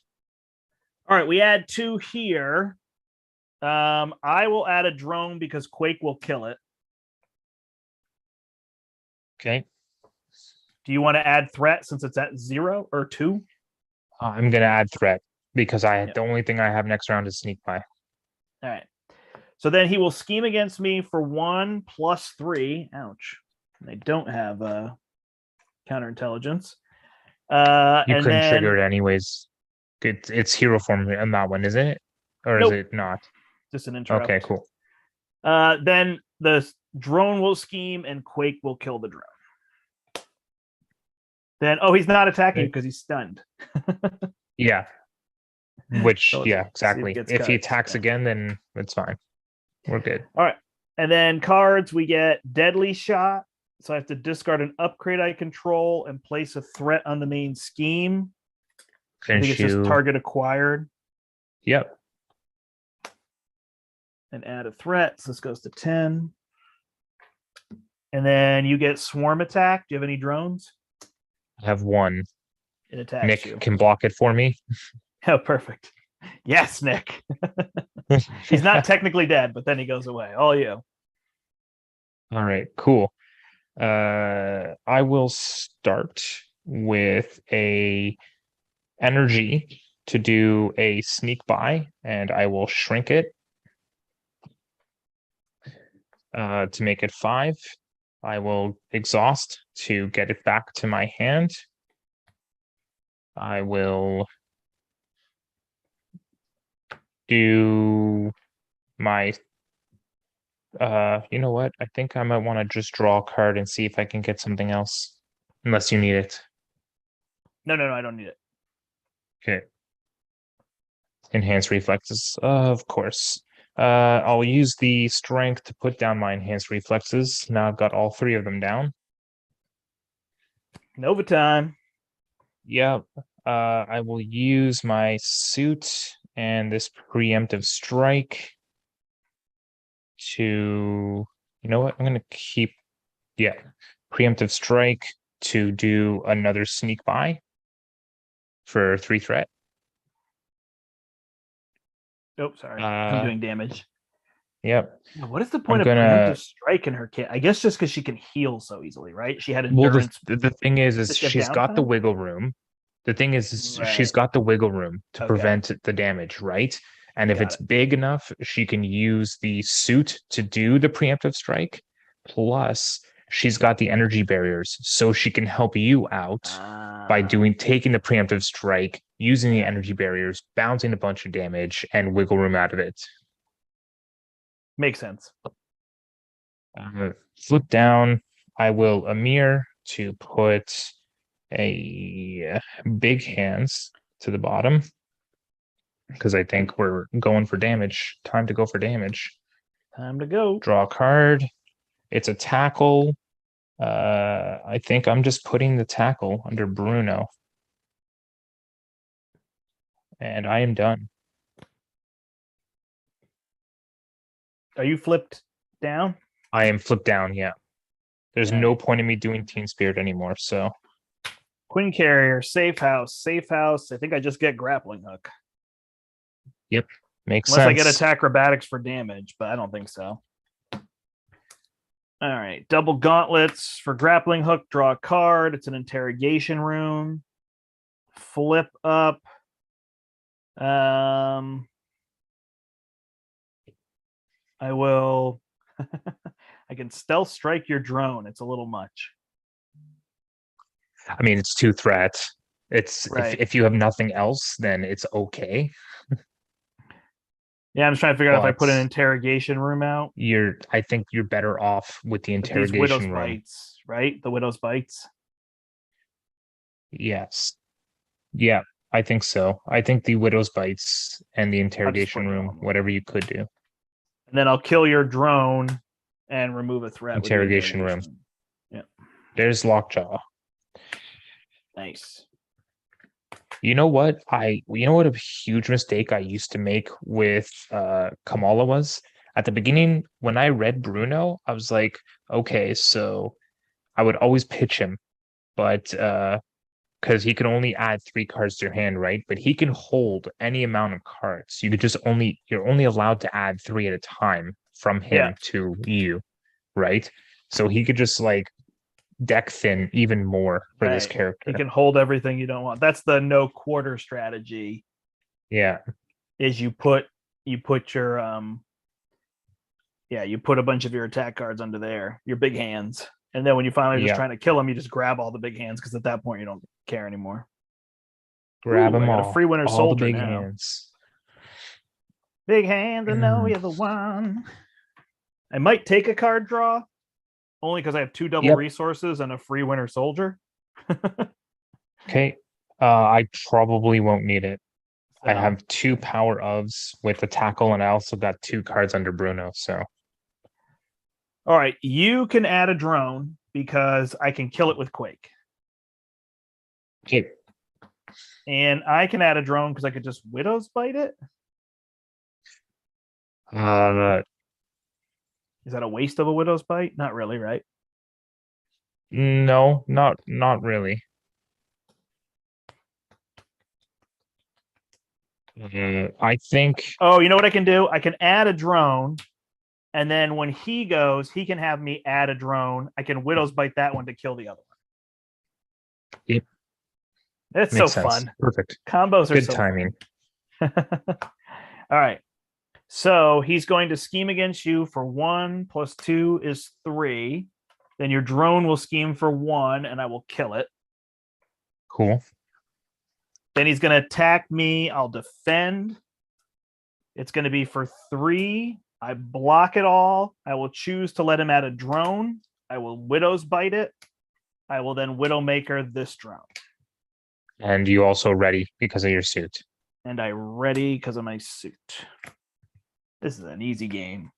All right, we add 2 here. I will add a drone because Quake will kill it. Okay. Do you want to add threat since it's at 0 or 2? I'm gonna add threat because the only thing I have next round is sneak by. All right. So then he will scheme against me for 1 + 3. Ouch. They don't have counterintelligence. You couldn't trigger it anyways. It's hero form in that one, isn't it? Or is it not? Just an interrupt. Okay, cool. Then the drone will scheme and Quake will kill the drone. Then, he's not attacking because he's stunned. Yeah. Which, exactly. If he attacks again, then it's fine. We're good. All right. And then cards, we get Deadly Shot. So I have to discard an upgrade I control and place a threat on the main scheme. I think it's just target acquired. Yep. And add a threat. So this goes to 10. And then you get Swarm Attack. Do you have any drones? I have 1. It attacks Nick you. can block it for me. Oh, perfect. Yes, Nick. He's not technically dead, but then he goes away. All you. All right, cool. I will start with a energy to do a sneak by, and I will shrink it to make it 5. I will exhaust to get it back to my hand. I will do my you know what? I think I might want to just draw a card and see if I can get something else. Unless you need it. No, I don't need it. Okay. Enhanced reflexes, of course. I'll use the strength to put down my enhanced reflexes. Now I've got all 3 of them down. Nova time. Yep. I will use my suit and this preemptive strike to, you know what? I'm going to keep, preemptive strike to do another sneak by for 3 threat. Oh, sorry. I'm doing damage. Yep. Now, what is the point of preemptive strike in her kit? I guess just because she can heal so easily, right? She had endurance. Well, the thing is she's got the wiggle room. The thing is she's got the wiggle room to prevent the damage, right? And if it's big enough, she can use the suit to do the preemptive strike. Plus, she's got the energy barriers, so she can help you out by taking the preemptive strike, using the energy barriers, bouncing a bunch of damage, and wiggle room out of it. Makes sense. Flip down. I will Amir to put a big hands to the bottom because I think we're going for damage. Time to go for damage. Time to go. Draw a card. It's a tackle. I think I'm just putting the tackle under Bruno. And I am done. Are you flipped down? I am flipped down, yeah. There's no point in me doing Team Spirit anymore, so. Queen Carrier, safe house, safe house. I think I just get grappling hook. Yep, makes sense. Unless I get attack acrobatics for damage, but I don't think so. All right, double gauntlets for grappling hook. Draw a card. It's an interrogation room. Flip up. I will. I can stealth strike your drone. It's a little much. I mean, it's 2 threats. It's if you have nothing else, then it's okay. Yeah, I'm just trying to figure out if I put an interrogation room out. I think you're better off with the interrogation Widow's room. Bites, right? The Widow's Bites. Yes. Yeah, I think so. I think the Widow's Bites and the interrogation room, whatever you could do. And then I'll kill your drone and remove a threat. Interrogation room. Yeah. There's Lockjaw. Nice. You know what a huge mistake I used to make with Kamala was at the beginning when I read Bruno, I was like, okay, so I would always pitch him, but because he can only add 3 cards to your hand, right? But he can hold any amount of cards. You're only allowed to add 3 at a time from him to you, right? So he could just like deck thin even more for this character. He can hold everything you don't want. That's the no quarter strategy. Yeah. Is you put your you put a bunch of your attack cards under there, your big hands. And then when you finally just trying to kill him, you just grab all the big hands because at that point you don't care anymore. Grab them all. A free winner soldier the big now. Hands. Big hands, I know you're the one. I might take a card draw. Only because I have 2 double resources and a free winter soldier. Okay. I probably won't need it. So, I have 2 power ofs with the tackle, and I also got 2 cards under Bruno. So, all right, you can add a drone because I can kill it with Quake. Okay. And I can add a drone because I could just Widow's Bite it. Is that a waste of a Widow's Bite? Not really, right? No, not really. I think. Oh, you know what I can do? I can add a drone, and then when he goes, he can have me add a drone. I can Widow's Bite that one to kill the other one. Yep. It's so Makes sense. fun. Perfect. Combos are Good so timing. fun. All right. So he's going to scheme against you for 1 + 2 is 3. Then your drone will scheme for 1, and I will kill it. Cool. Then he's going to attack me. I'll defend. It's going to be for 3. I block it all. I will choose to let him add a drone. I will Widow's Bite it. I will then Widowmaker this drone. And you also ready because of your suit. And I ready because of my suit. This is an easy game.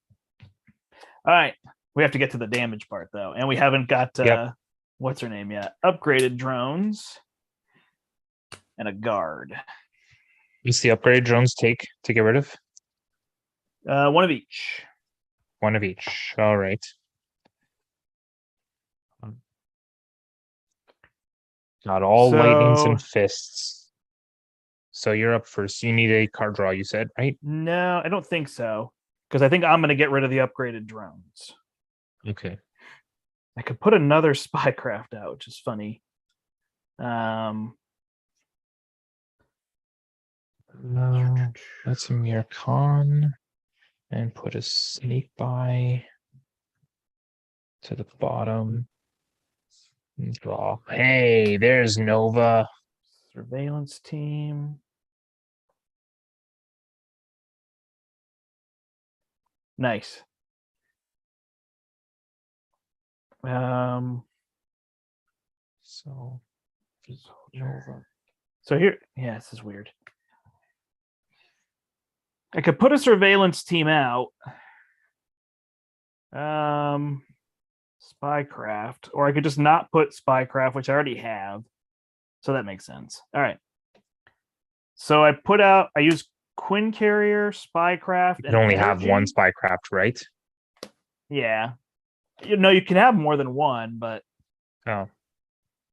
All right. We have to get to the damage part, though. And we haven't got, what's her name yet? Upgraded drones and a guard. What's the upgraded drones take to get rid of? 1 of each. 1 of each. All right. Got all lightnings and fists. So you're up first. You need a card draw, you said, right? No, I don't think so. Because I think I'm going to get rid of the upgraded drones. Okay. I could put another spycraft out, which is funny. That's a mere con. And put a sneak by to the bottom. Draw. Hey, there's Nova. Surveillance team. Nice. So Nova. So here, yeah, this is weird. I could put a surveillance team out. Spycraft, or I could just not put spycraft, which I already have. So that makes sense. All right. So I put out, I use Quinn Carrier, Spycraft, You can only have one spycraft, right? Yeah. You know, you can have more than one, but Oh,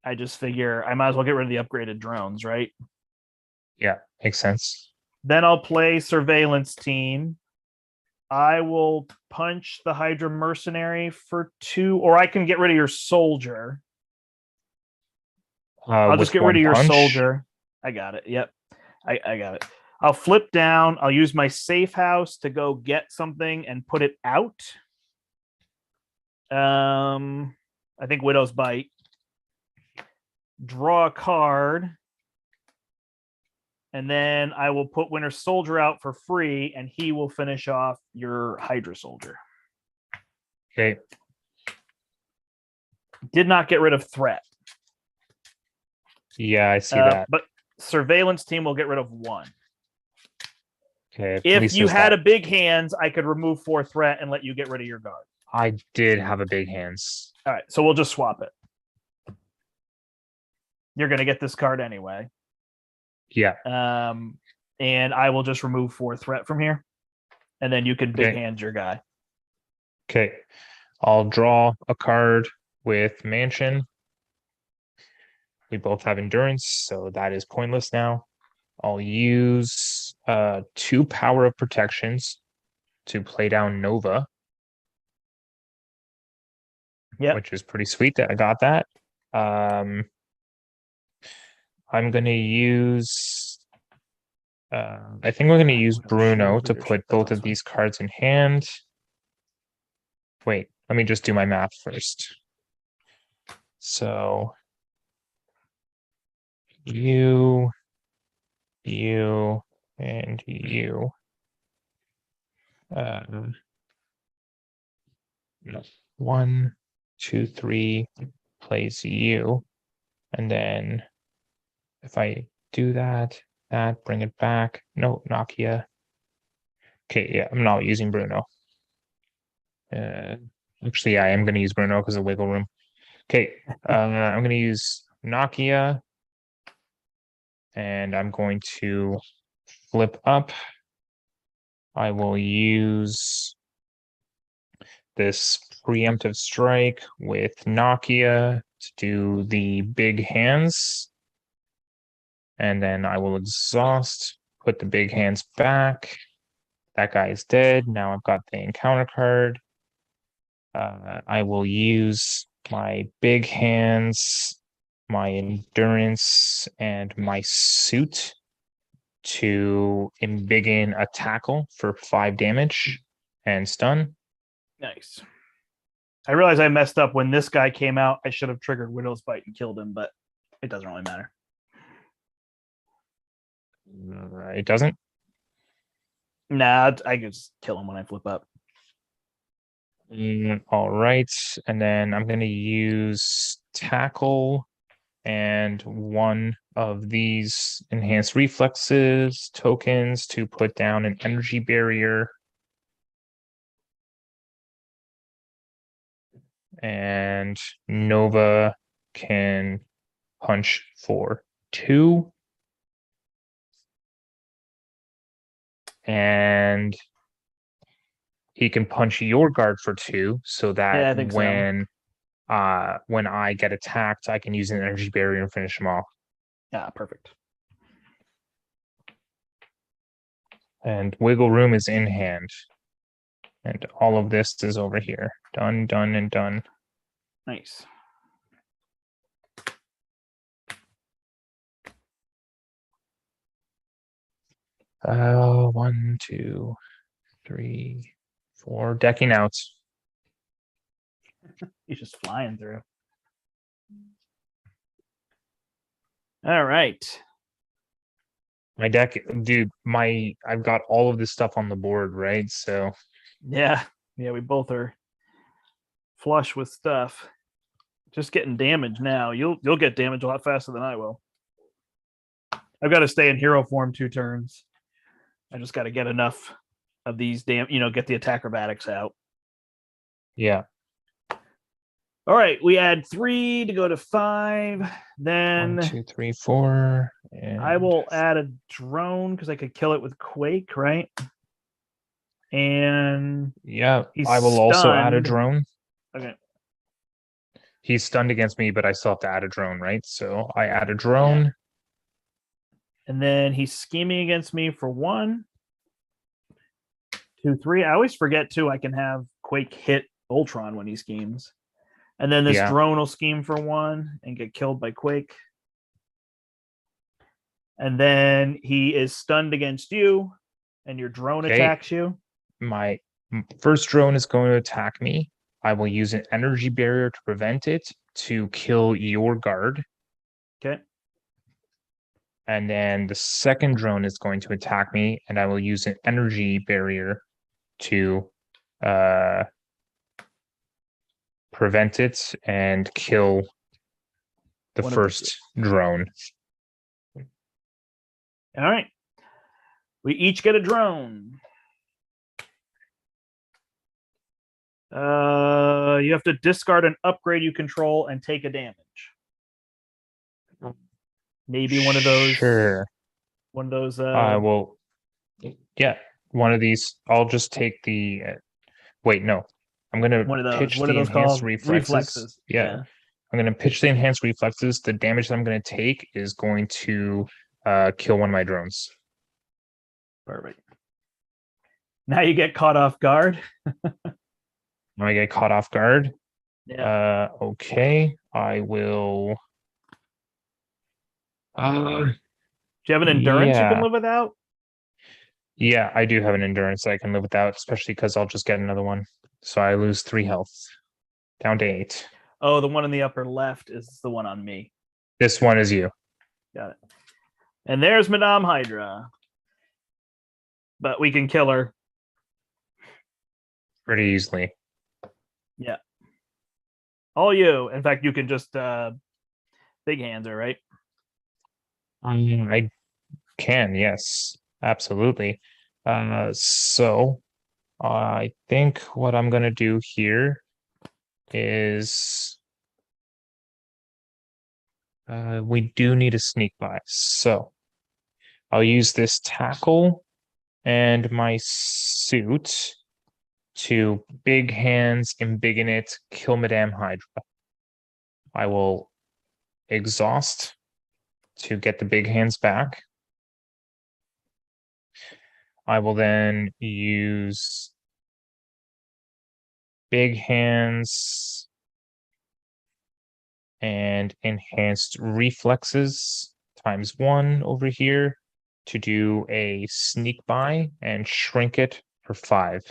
I just figure I might as well get rid of the upgraded drones, right? yeah, makes sense. Then I'll play surveillance team. I will punch the Hydra mercenary for 2, or I can get rid of your soldier. I'll just get rid of your soldier. I got it. Yep. I got it. I'll flip down. I'll use my safe house to go get something and put it out. I think Widow's Bite. Draw a card. And then I will put Winter Soldier out for free, and he will finish off your Hydra Soldier. Okay. Did not get rid of threat. Yeah, I see that. But surveillance team will get rid of 1. Okay. If you had a big hands, I could remove 4 threat and let you get rid of your guard. I did have a big hands. All right, so we'll just swap it. You're going to get this card anyway. Yeah. And I will just remove 4 threat from here, and then you can big hand your guy. Okay. I'll draw a card with Mansion. We both have endurance, so that is pointless now. I'll use 2 power of protections to play down Nova. Yeah, which is pretty sweet that I got that. I'm gonna use I think we're gonna use Bruno to put both of these cards in hand. Wait, let me just do my math first. So you, and you. No. 1, 2, 3 plays you. And then if I do that, bring it back. No, Nokia. Okay, yeah, I'm not using Bruno. Actually, yeah, I am going to use Bruno because of wiggle room. Okay, I'm going to use Nokia. And I'm going to flip up. I will use this preemptive strike with Nokia to do the big hands. And then I will exhaust, put the big hands back. That guy is dead. Now I've got the encounter card. I will use my big hands, my endurance and my suit to embiggen a tackle for 5 damage and stun. Nice. I realize I messed up when this guy came out. I should have triggered Widow's Bite and killed him, but it doesn't really matter. It doesn't? Nah, I can just kill him when I flip up. All right. And then I'm going to use tackle and one of these enhanced reflexes tokens to put down an energy barrier. And Nova can punch for 2. And he can punch your guard for 2, so that Yeah, I think when I get attacked, I can use an energy barrier and finish him off. Yeah, perfect. And wiggle room is in hand. And all of this is over here. Done, done, and done. Nice. One, 2, 3, 4. Decking out. He's just flying through. All right. My deck, dude, I've got all of this stuff on the board, right? So Yeah, we both are flush with stuff. Just getting damage now. You'll get damage a lot faster than I will. I've got to stay in hero form 2 turns. I just got to get enough of these get the acrobatics out. yeah. All right, we add 3 to go to 5. Then 1, 2, 3, 4. I will add a drone because I could kill it with Quake, right? And yeah, I will also add a drone. Okay. He's stunned against me, but I still have to add a drone, right? So I add a drone. Yeah. And then he's scheming against me for 1, 2, 3. I always forget too. I can have Quake hit Ultron when he schemes. And then this drone will scheme for 1 and get killed by Quake. And then he is stunned against you, and your drone attacks you. My first drone is going to attack me. I will use an energy barrier to prevent it to kill your guard. Okay. And then the second drone is going to attack me, and I will use an energy barrier to prevent it and kill the first drone. All right. We each get a drone. You have to discard an upgrade you control and take a damage. Maybe one of those. Sure. One of those. I will. Yeah, one of these. I'll just take the. Wait, no. I'm gonna pitch the enhanced reflexes. Yeah. I'm gonna pitch the enhanced reflexes. The damage that I'm gonna take is going to kill one of my drones. Perfect. Now you get caught off guard. Now I get caught off guard. Yeah. Okay. I will. Do you have an endurance you can live without? Yeah, I do have an endurance that I can live without, especially because I'll just get another one. So I lose 3 health. Down to 8. Oh, the one in the upper left is the one on me. This one is you. Got it. And there's Madame Hydra. But we can kill her pretty easily. Yeah. All you. In fact, you can just big hands her, right? I can, yes. Absolutely. So I think what I'm gonna do here is we do need a sneak by. So I'll use this tackle and my suit to big hands, embiggen it, kill Madame Hydra. I will exhaust to get the big hands back. I will then use big hands and enhanced reflexes ×1 over here to do a sneak buy and shrink it for 5.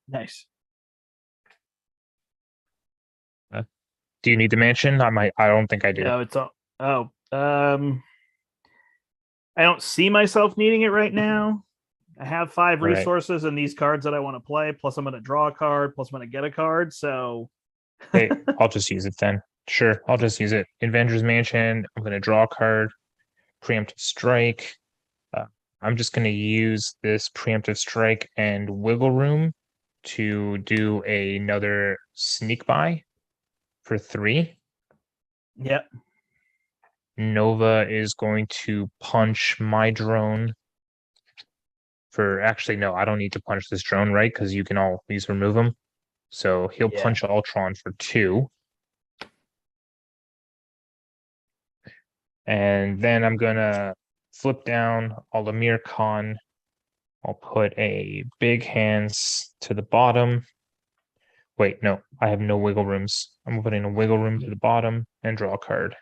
Nice. Do you need the mansion? I don't think I do. No, it's all. Oh, I don't see myself needing it right now. I have 5 All right. resources and these cards that I want to play. Plus, I'm going to draw a card. Plus, I'm going to get a card. So, Hey, I'll just use it then. Sure, I'll just use it. Avengers Mansion. I'm going to draw a card. Preemptive strike. I'm just going to use this preemptive strike and wiggle room to do another sneak buy for 3. yep. Nova is going to punch my drone for actually no, I don't need to punch this drone, right? Because you can always remove them. So he'll Yeah. punch Ultron for 2. And then I'm gonna flip down Alamir Khan. I'll put a big hands to the bottom. Wait, no, I have no wiggle rooms. I'm putting a wiggle room to the bottom and draw a card.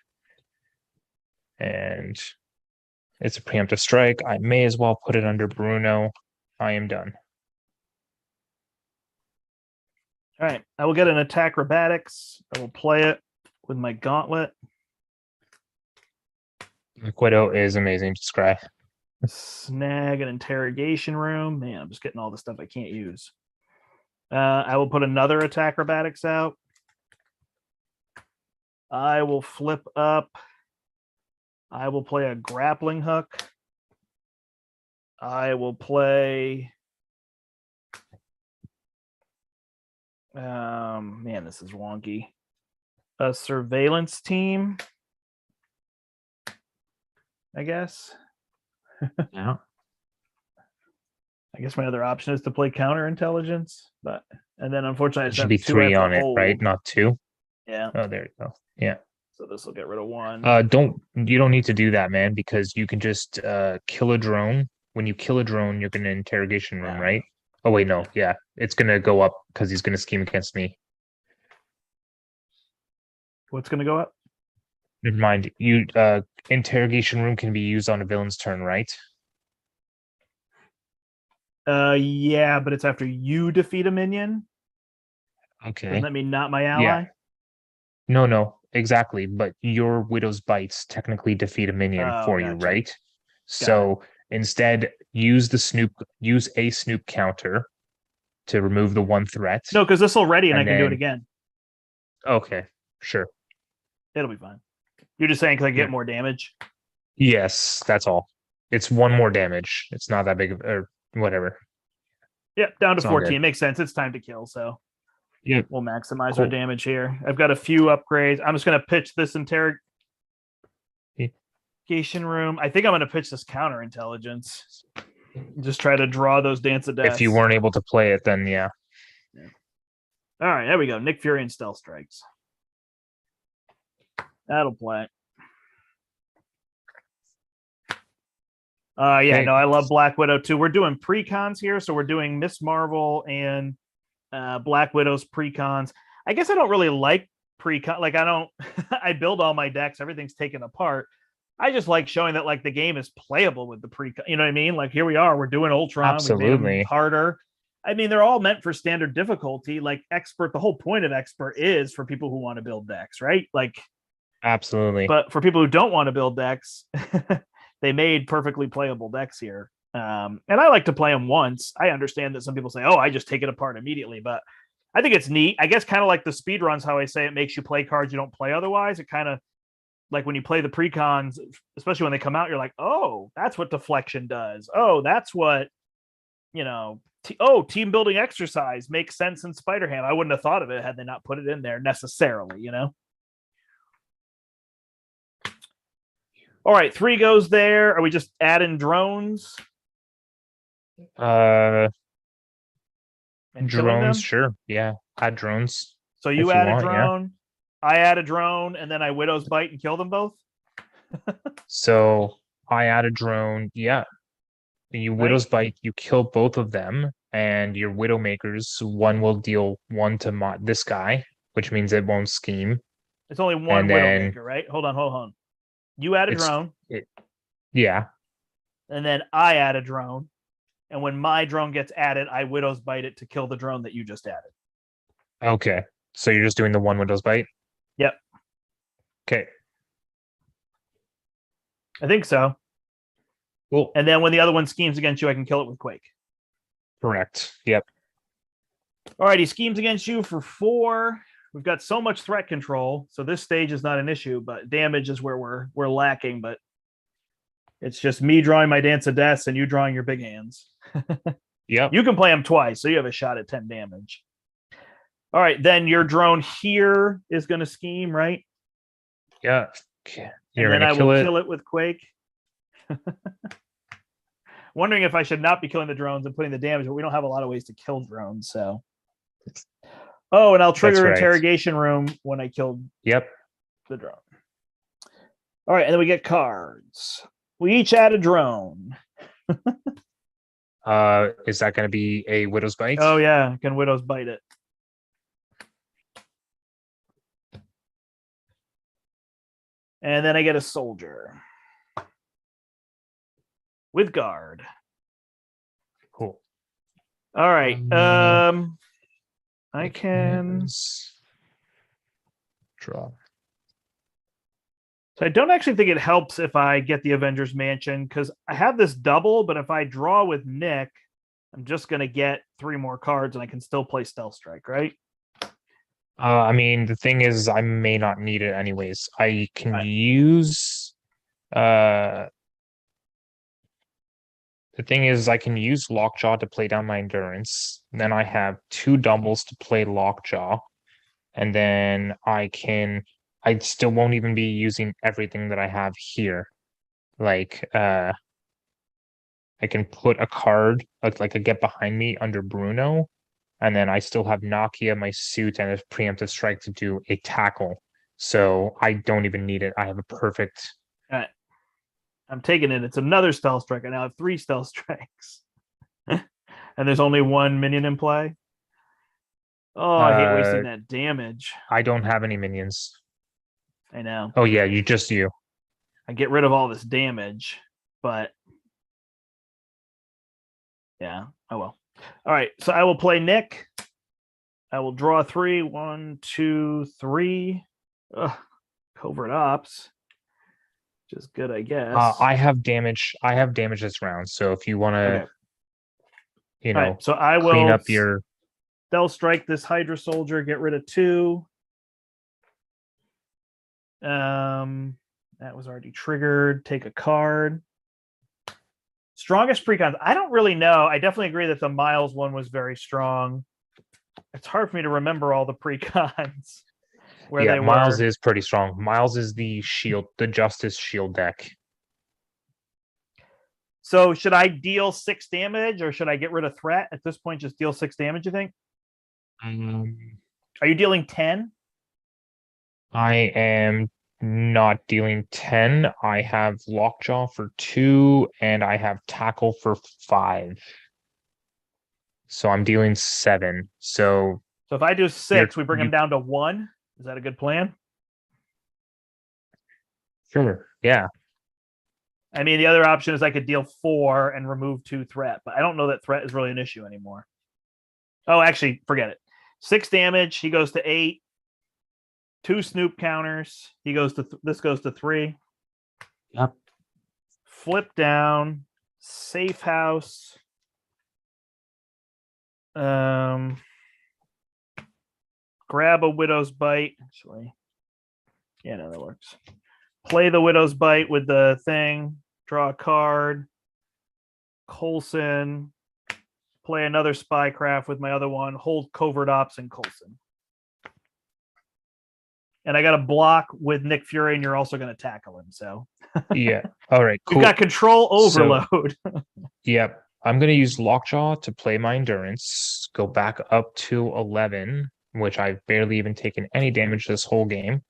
And it's a preemptive strike. I may as well put it under Bruno. I am done. All right. I will get an attack acrobatics. I will play it with my gauntlet. Black Widow is amazing to scry. Snag an interrogation room. Man, I'm just getting all the stuff I can't use. I will put another attack acrobatics out. I will flip up. I will play a grappling hook. I will play. Man, this is wonky. A surveillance team, I guess. Yeah. I guess my other option is to play counterintelligence, and then unfortunately, It should be 3 on it, right? Not 2. Yeah. Oh, there you go. Yeah. So this will get rid of 1. You don't need to do that, man, because you can just kill a drone. When you kill a drone, you're gonna interrogation room, right? Oh wait, no, yeah, it's gonna go up because he's gonna scheme against me. What's gonna go up? Never mind. You interrogation room can be used on a villain's turn, right? Yeah, but it's after you defeat a minion. Okay. Doesn't that mean not my ally? Yeah. No, exactly. But your Widow's Bites technically defeat a minion for you, gotcha. right? So instead, use a Snoop counter to remove the 1 threat. No, because this will ready and I can do it then- again. Okay, sure. It'll be fine. You're just saying because I get Yeah. more damage. Yes, that's all. It's 1 more damage. It's not that big of or whatever. Yep, down to It's all 14. good. Makes sense. It's time to kill. So Yeah. we'll maximize Cool. our damage here. I've got a few upgrades. I'm just going to pitch this interrogation room. I think I'm going to pitch this counterintelligence. Just try to draw those Dance of Death. If you weren't able to play it, then yeah. All right, there we go. Nick Fury and Stealth Strikes. That'll play. Yeah, Okay. no, I love Black Widow too. We're doing precons here, so we're doing Miss Marvel and Black Widow's precons. I guess I don't really like precon. Like I don't. I build all my decks. Everything's taken apart. I just like showing that like the game is playable with the precon. You know what I mean? Like here we are. We're doing Ultron. We made Absolutely. them harder. I mean, they're all meant for standard difficulty. Like expert. The whole point of expert is for people who want to build decks, right? Like. Absolutely. But for people who don't want to build decks, they made perfectly playable decks here. And I like to play them once. I understand that some people say, oh, I just take it apart immediately. But I think it's neat. I guess kind of like the speed runs, how I say it makes you play cards you don't play otherwise. It kind of like when you play the precons, especially when they come out, you're like, oh, that's what deflection does. Oh, that's what, team building exercise makes sense in Spider-Ham. I wouldn't have thought of it had they not put it in there necessarily, All right, 3 goes there. Are we just adding drones? Drones, them? sure. Yeah. Add drones. So you add a drone, I add a drone, and then I Widow's Bite and kill them both? So I add a drone, yeah. You Widow's Bite, you kill both of them, and your Widowmakers, one will deal 1 to this guy, which means it won't scheme. It's only one And then Widowmaker, right? Hold on. You add a drone, yeah. and then I add a drone. And when my drone gets added, I Widow's Bite it to kill the drone that you just added. Okay. So you're just doing the one Widow's Bite? Yep. Okay. I think so. Cool. And then when the other one schemes against you, I can kill it with Quake. Correct. Yep. All right, he schemes against you for 4. We've got so much threat control, so this stage is not an issue, but damage is where we're lacking. But it's just me drawing my Dance of Deaths and you drawing your big hands. Yep. You can play them twice, so you have a shot at 10 damage. All right, then your drone here is going to scheme, right? Yeah. Okay. You're and then I gonna will kill it with Quake. Wondering if I should not be killing the drones and putting the damage, but we don't have a lot of ways to kill drones, so. Oh, and I'll trigger right. interrogation room when I killed Yep. the drone. All right, and then we get cards. We each add a drone. Is that going to be a Widow's Bite? Oh yeah, can Widow's Bite it? And then I get a soldier with guard. Cool. All right. I can draw. So I don't actually think it helps if I get the Avengers Mansion because I have this double, but if I draw with Nick, I'm just going to get 3 more cards and I can still play Stealth Strike, right? I mean, the thing is, I may not need it anyways. I can use the thing is, I can use Lockjaw to play down my endurance. Then I have 2 doubles to play Lockjaw. And then I still won't even be using everything that I have here. Like, I can put a card, like a Get Behind Me under Bruno. And then I still have Nakia, my suit, and a preemptive strike to do a tackle. So I don't even need it. I have a perfect. All right. I'm taking it. It's another Stealth Strike. I now have 3 Stealth Strikes. And there's only 1 minion in play. Oh, I hate wasting that damage. I don't have any minions. I know. Oh, yeah, you. I get rid of all this damage, but yeah, oh well. All right, so I will play Nick. I will draw 3. 1, 2, 3. Covert Ops. Which is good, I guess. I have damage. I have damage this round. So if you want to, right, so I will clean up your. They'll strike this Hydra soldier, get rid of 2. That was already triggered. Take a card. Strongest precons. I don't really know. I definitely agree that the Miles one was very strong. It's hard for me to remember all the precons. Where they Miles were. is pretty strong. Miles is the shield, the Justice shield deck. So should I deal 6 damage or should I get rid of threat? At this point, just deal 6 damage, you think? Are you dealing 10? I am not dealing 10. I have Lockjaw for 2 and I have Tackle for 5. So I'm dealing 7. So if I do 6, we bring him down to 1. Is that a good plan? Sure. Yeah. I mean, the other option is I could deal 4 and remove 2 threat, but I don't know that threat is really an issue anymore. Oh, actually, forget it. 6 damage. He goes to 8. 2 Snoop counters. He goes to this goes to 3. Yep. Flip down. Safe house. Grab a Widow's Bite. Actually, yeah, no, that works. Play the Widow's Bite with the thing. Draw a card. Coulson. Play another Spycraft with my other one. Hold Covert Ops and Coulson. And I got a block with Nick Fury, and you're also going to tackle him. So yeah. All right. Cool. You've got control overload. So, yep. I'm going to use Lockjaw to play my endurance. Go back up to 11, which I've barely even taken any damage this whole game.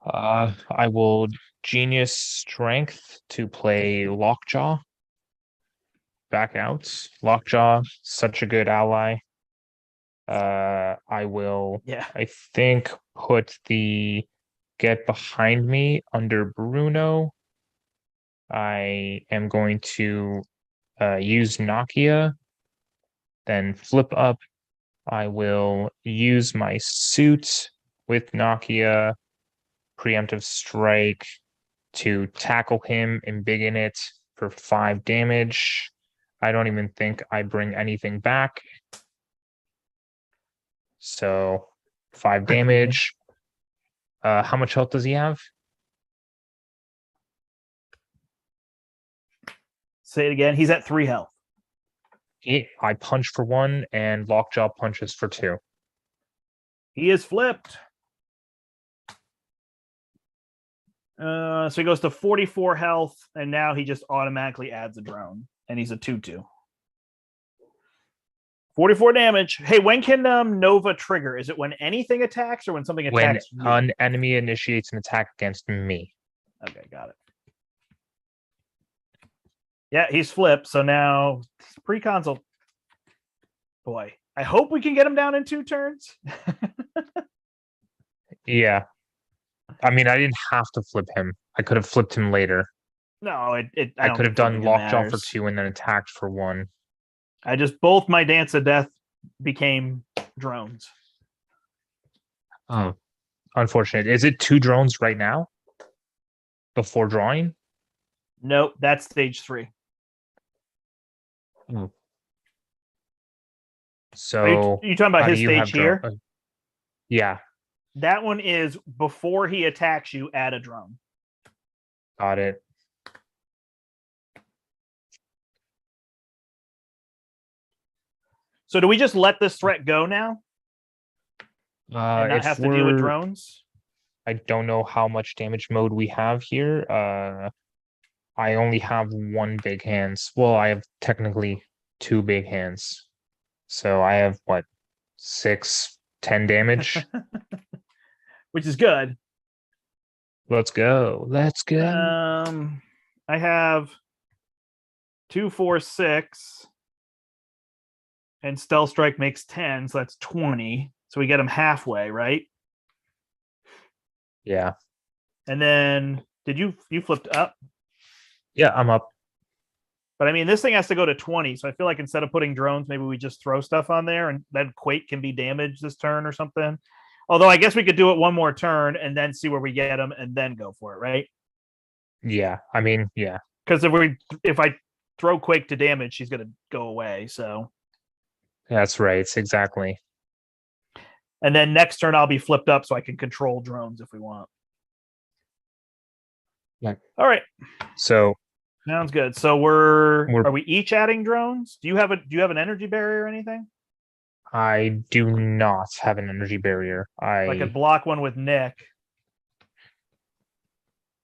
I will Genius Strength to play Lockjaw. Back out. Lockjaw, such a good ally. I will, Yeah. I think, put the get behind me under Bruno. I am going to use Nokia, then flip up. I will use my suit with Nokia, preemptive strike to tackle him and big in it for 5 damage. I don't even think I bring anything back. So 5 damage. How much health does he have? Say it again. He's at 3 health. I punch for 1 and Lockjaw punches for 2. He is flipped. So he goes to 44 health, and now he just automatically adds a drone, and he's a 2/2. 44 damage. Hey, when can Nova trigger? Is it when anything attacks or when something When attacks you? an enemy initiates an attack against me. Okay, got it. Yeah, he's flipped. So now pre-console. Boy, I hope we can get him down in 2 turns. Yeah. I mean, I didn't have to flip him. I could have flipped him later. No, I could have done Lockjaw for 2 and then attacked for 1. I just both my Dance of Death became drones. Oh, unfortunate. Is it 2 drones right now? Before drawing? Nope, that's stage 3. So are you talking about his stage here? Yeah. That one is before he attacks you, add a drone. Got it. So do we just let this threat go now? And not have to deal with drones? I don't know how much damage mode we have here. I only have 1 big hands. Well, I have technically 2 big hands. So I have what, 6, 10 damage? Which is good. Let's go. Let's go. I have 2, 4, 6. And Stealth Strike makes 10, so that's 20. So we get him halfway, right? Yeah. And then did you flipped up? Yeah, I'm up. But I mean, this thing has to go to 20. So I feel like instead of putting drones, maybe we just throw stuff on there and then Quake can be damaged this turn or something. Although I guess we could do it one more turn and then see where we get him and then go for it, right? Yeah. I mean, yeah. Because if I throw Quake to damage, she's gonna go away. So that's right. Exactly. And then next turn I'll be flipped up so I can control drones if we want. Yeah. All right. So sounds good. So are we each adding drones? Do you have an energy barrier or anything? I do not have an energy barrier. I could block one with Nick.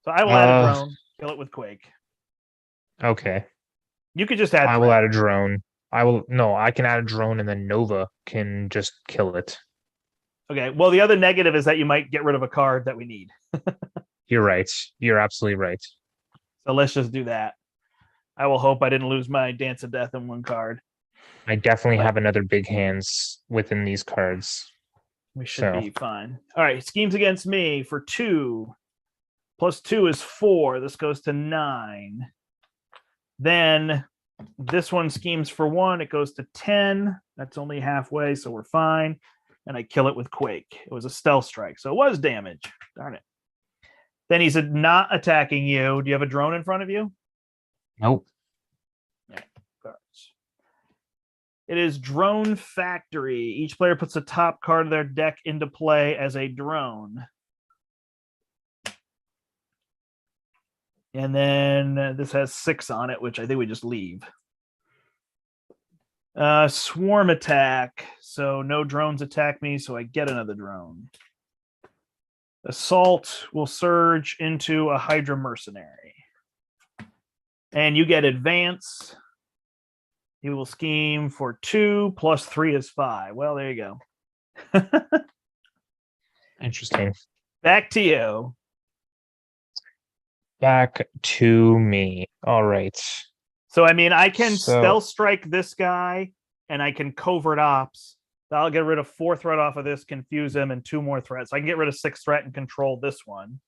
So I will add a drone, kill it with Quake. Okay. You could just add I will add a drone. I can add a drone and then Nova can just kill it. Okay. Well, the other negative is that you might get rid of a card that we need. You're right. You're absolutely right. So let's just do that. I will hope I didn't lose my Dance of Death in 1 card. I definitely have another big hands within these cards. We should be fine. All right. Schemes against me for 2. Plus 2 is 4. This goes to 9. Then this one schemes for 1. It goes to 10. That's only halfway, so we're fine. And I kill it with Quake. It was a Stealth Strike, so it was damage. Darn it. Then he's not attacking you. Do you have a drone in front of you? Nope. Yeah, cards. It is Drone Factory. Each player puts the top card of their deck into play as a drone. And then this has 6 on it, which I think we just leave. Swarm attack. So no drones attack me, so I get another drone. Assault will surge into a Hydra mercenary. And you get advance. You will scheme for 2 plus 3 is 5. Well, there you go. Interesting. Back to you. Back to me. All right. So, I mean, I can stealth strike this guy and I can covert ops I'll get rid of 4 threat off of this, confuse him, and 2 more threats. I can get rid of 6 threat and control this one.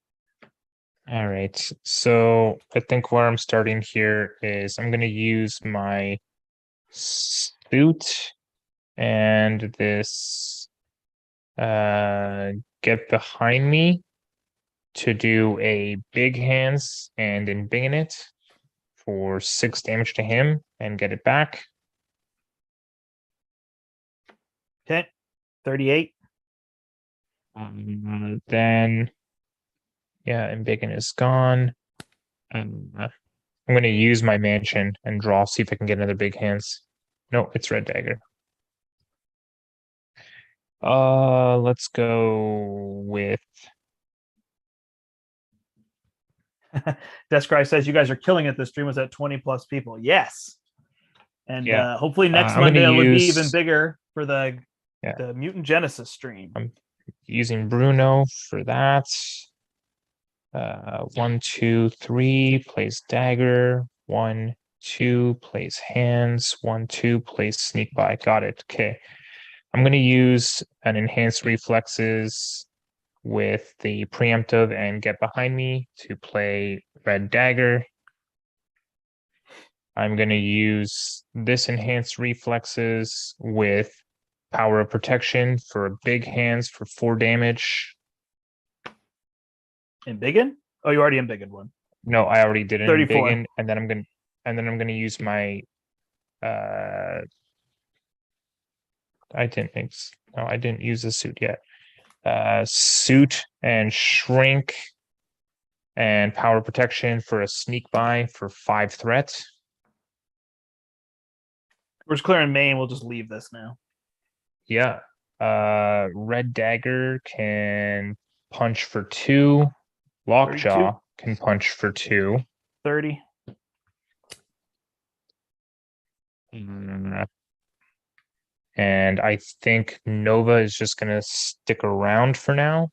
All right. So I think where I'm starting here is I'm going to use my suit and this get behind me to do a big hands and embiggen it for 6 damage to him and get it back. Okay, 38. Then, yeah, embiggen is gone. I'm going to use my mansion and draw, see if I can get another big hands. No, it's red dagger. Let's go with Descry says you guys are killing it. The stream was at 20 plus people. Yes. And yeah. Hopefully next I'm Monday gonna it'll be use- even bigger for the Yeah. Mutant Genesis stream. using Bruno for that. 1, 2, 3 plays dagger. 1, 2 plays hands. 1, 2 plays sneak by. Got it. Okay. I'm going to use an enhanced reflexes with the preemptive and get behind me to play red dagger. I'm going to use this enhanced reflexes with power of protection for big hands for 4 damage. Embiggen? Oh, you already embiggened one. No, I already did an 34. embiggen, and then I'm gonna use my I didn't use the suit yet. Suit and shrink and power protection for a sneak by for 5 threat. We're just clearing main. We'll just leave this now. Yeah. Red dagger can punch for 2. Lockjaw 32. can punch for 2. 30. And I think Nova is just gonna stick around for now.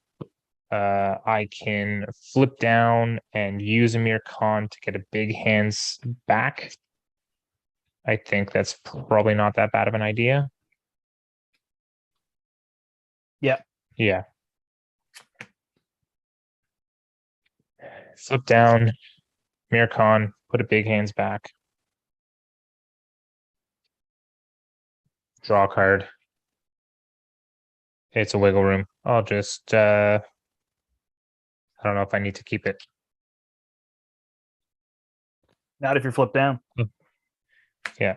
I can flip down and use Amir Khan to get a big hands back. I think that's probably not that bad of an idea. Yeah. Yeah. Flip down, Amir Khan, put a big hands back. Draw a card. It's a wiggle room. I'll just I don't know if I need to keep it. Not if you're flipped down. Yeah.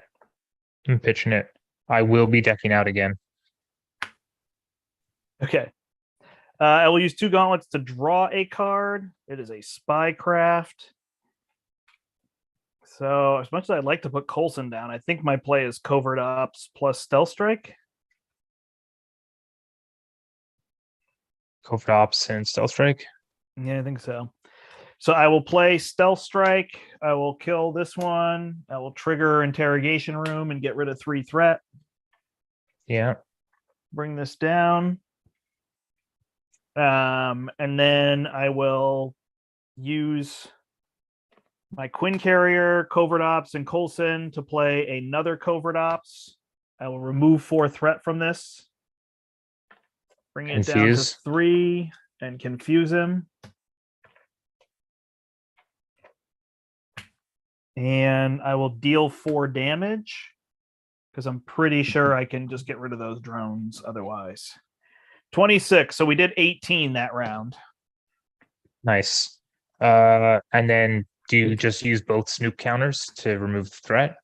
I'm pitching it. I will be decking out again. Okay. I will use 2 gauntlets to draw a card. It is a Spycraft. So as much as I'd like to put Coulson down, I think my play is Covert Ops plus Stealth Strike. Covert Ops and Stealth Strike? Yeah, I think so. So I will play Stealth Strike. I will kill this one. I will trigger Interrogation Room and get rid of 3 threat. Yeah. Bring this down. And then I will use my Quinn Carrier, Covert Ops, and Coulson to play another Covert Ops. I will remove 4 threat from this. Bring it down to 3 and confuse him. And I will deal 4 damage because I'm pretty sure I can just get rid of those drones otherwise. 26. So we did 18 that round. Nice. And then do you just use both snoop counters to remove the threat?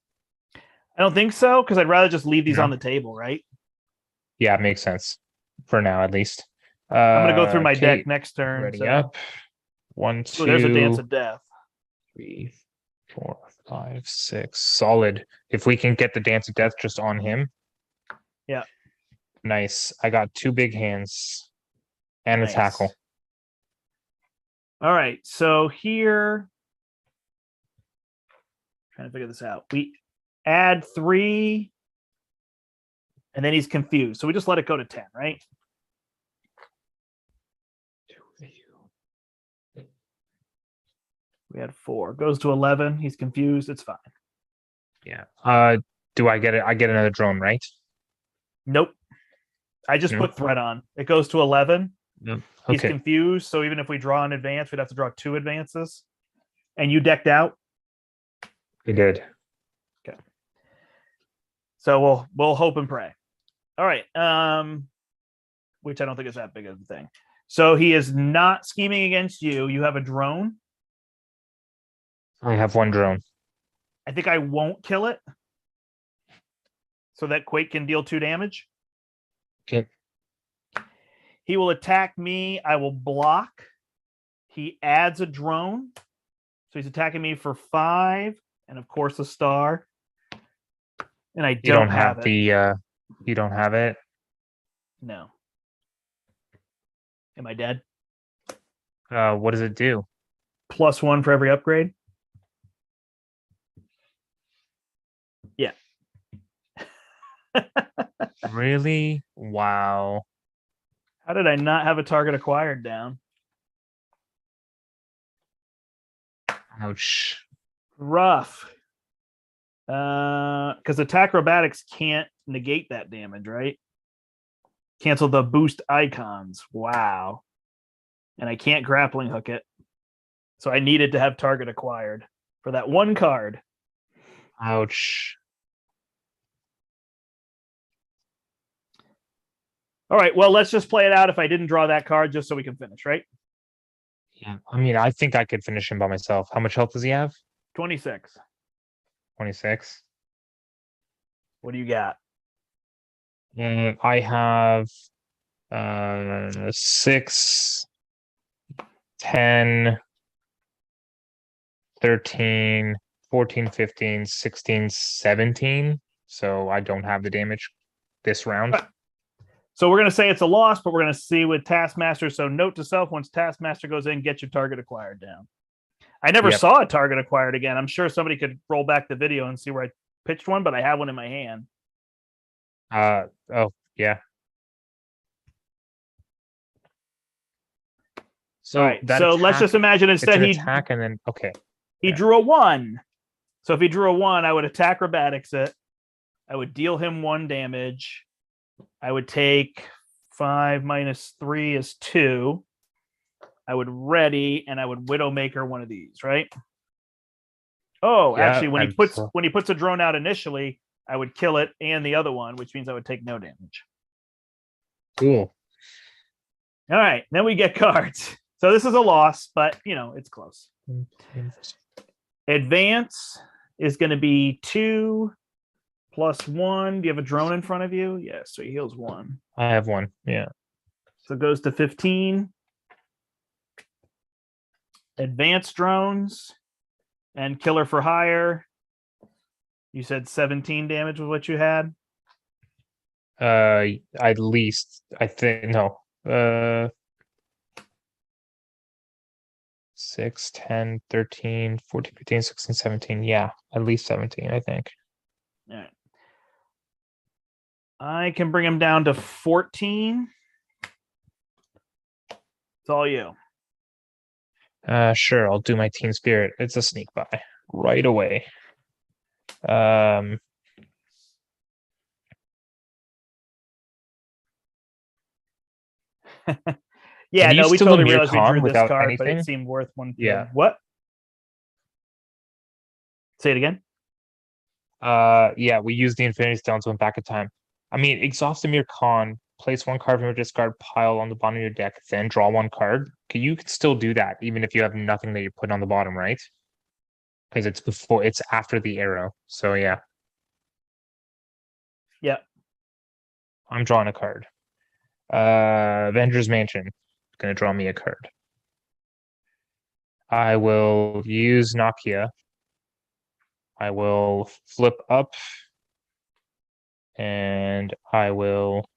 I don't think so because I'd rather just leave these No. on the table, right? Yeah, it makes sense for now, at least. I'm going to go through my deck next turn. Ready so. up. 1, 2. Ooh, there's a Dance of Death. 3, 4, 5, 6. Solid. If we can get the Dance of Death just on him. Yeah. Nice. I got 2 big hands and a tackle. All right. So here, trying to figure this out. We add 3 and then he's confused. So we just let it go to 10, right? We had 4. Goes to 11. He's confused. It's fine. Yeah. Do I get it? I get another drone, right? Nope. I just No? put threat on. It goes to 11. No. He's Okay. confused. So even if we draw an advance, we'd have to draw 2 advances. And you decked out. We did. Okay. So we'll hope and pray. All right. Which I don't think is that big of a thing. So he is not scheming against you. You have a drone. I have one drone. I think I won't kill it. So that Quake can deal 2 damage. Okay. He will attack me. I will block. He adds a drone. So he's attacking me for 5. And of course, a star. And I don't have it. You don't have it? No. Am I dead? What does it do? +1 for every upgrade. Yeah. Really? Wow. How did I not have a target acquired down? Ouch. Rough. Because acrobatics can't negate that damage, right? Cancel the boost icons. Wow. And I can't grappling hook it. So I needed to have target acquired for that 1 card. Ouch. All right. Well, let's just play it out if I didn't draw that card just so we can finish, right? Yeah. I mean, I think I could finish him by myself. How much health does he have? 26. 26. What do you got? I have 6, 10, 13, 14, 15, 16, 17. So I don't have the damage this round. So we're going to say it's a loss, but we're going to see with Taskmaster. So note to self, once Taskmaster goes in, get your target acquired down. I never saw a target acquired again. I'm sure somebody could roll back the video and see where I pitched one, but I have one in my hand. Oh, yeah. So, right. So let's just imagine instead he attack and then he drew a 1. So if he drew a 1, I would attack acrobatics it. I would deal him 1 damage. I would take 5 minus 3 is 2. I would ready and I would Widowmaker one of these, right? Oh, yeah, actually, when he puts a drone out initially, I would kill it and the other one, which means I would take no damage. Cool. All right, then we get cards. So this is a loss, but it's close. Advance is going to be 2 plus 1. Do you have a drone in front of you? Yes, so he heals 1. I have 1. Yeah. So it goes to 15. Advanced drones and killer for hire. You said 17 damage was what you had? At least I think no. 6, 10, 13, 14, 15, 16, 17. Yeah, at least 17, I think. All right. I can bring him down to 14. It's all you. Sure, I'll do my team spirit. It's a sneak by right away. Yeah, no, we totally realized we drew this card, anything? but it seemed worth 1. Yeah. What? Say it again. Yeah, we use the Infinity Stones when back in time. I mean, exhaust a mere con, place 1 card from your discard pile on the bottom of your deck, then draw 1 card. Okay, you can still do that even if you have nothing that you put on the bottom, right? Because it's after the arrow. So yeah. Yeah. I'm drawing a card. Avengers Mansion. Gonna draw me a card. I will use Nokia. I will flip up. And I will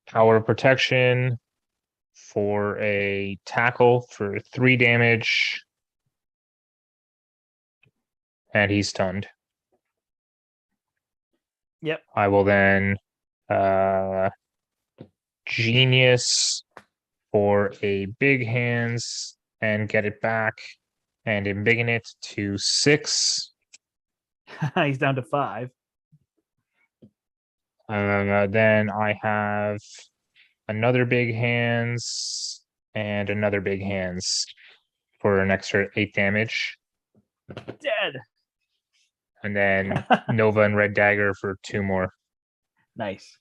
power protection for a tackle for 3 damage. And he's stunned. Yep. I will then Genius for a big hands and get it back and embiggen it to 6. He's down to 5. Then I have another big hands and another big hands for an extra 8 damage. Dead. And then Nova and Red Dagger for 2 more. Nice.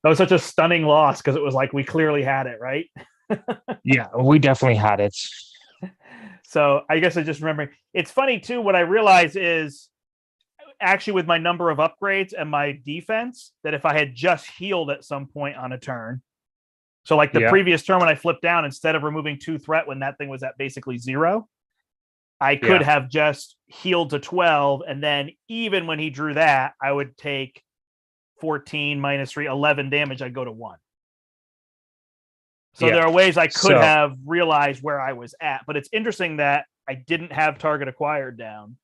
That was such a stunning loss because it was like we clearly had it, right? Yeah, we definitely had it. So I guess I just remember. It's funny too. What I realize is actually with my number of upgrades and my defense that if I had just healed at some point on a turn, so like the previous turn when I flipped down, instead of removing 2 threat when that thing was at basically 0, I could have just healed to 12. And then even when he drew that, I would take 14 minus 3, 11 damage. I'd go to 1. So there are ways I could have realized where I was at, but it's interesting that I didn't have target acquired down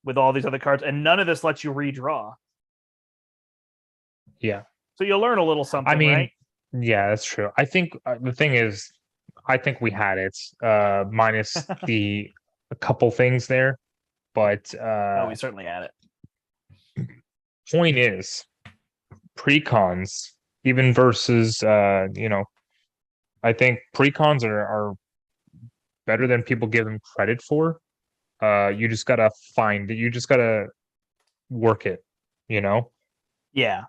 with all these other cards, and none of this lets you redraw. Yeah. So you'll learn a little something, right? Yeah, that's true. I think the thing is, I think we had it, minus a couple things there, but we certainly had it. Point is, precons, even versus I think precons are better than people give them credit for. You just gotta work it, Yeah.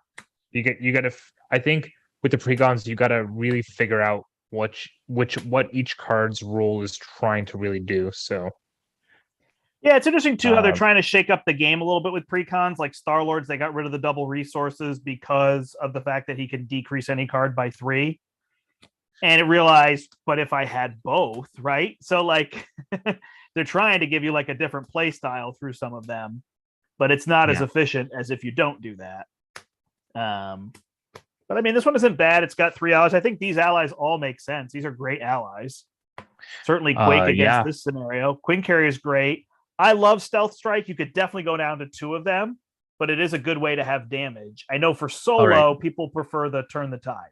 You gotta, I think with the precons, you gotta really figure out what each card's role is trying to really do. So yeah, it's interesting too how they're trying to shake up the game a little bit with precons. Like Star-Lords, they got rid of the double resources because of the fact that he can decrease any card by 3. And it realized, but if I had both, right? So like they're trying to give you like a different play style through some of them, but it's not as efficient as if you don't do that. But I mean, this one isn't bad. It's got 3 allies. I think these allies all make sense. These are great allies. Certainly Quake against this scenario. Queen Carrier is great. I love Stealth Strike. You could definitely go down to 2 of them, but it is a good way to have damage. I know for solo, people prefer the Turn the Tide.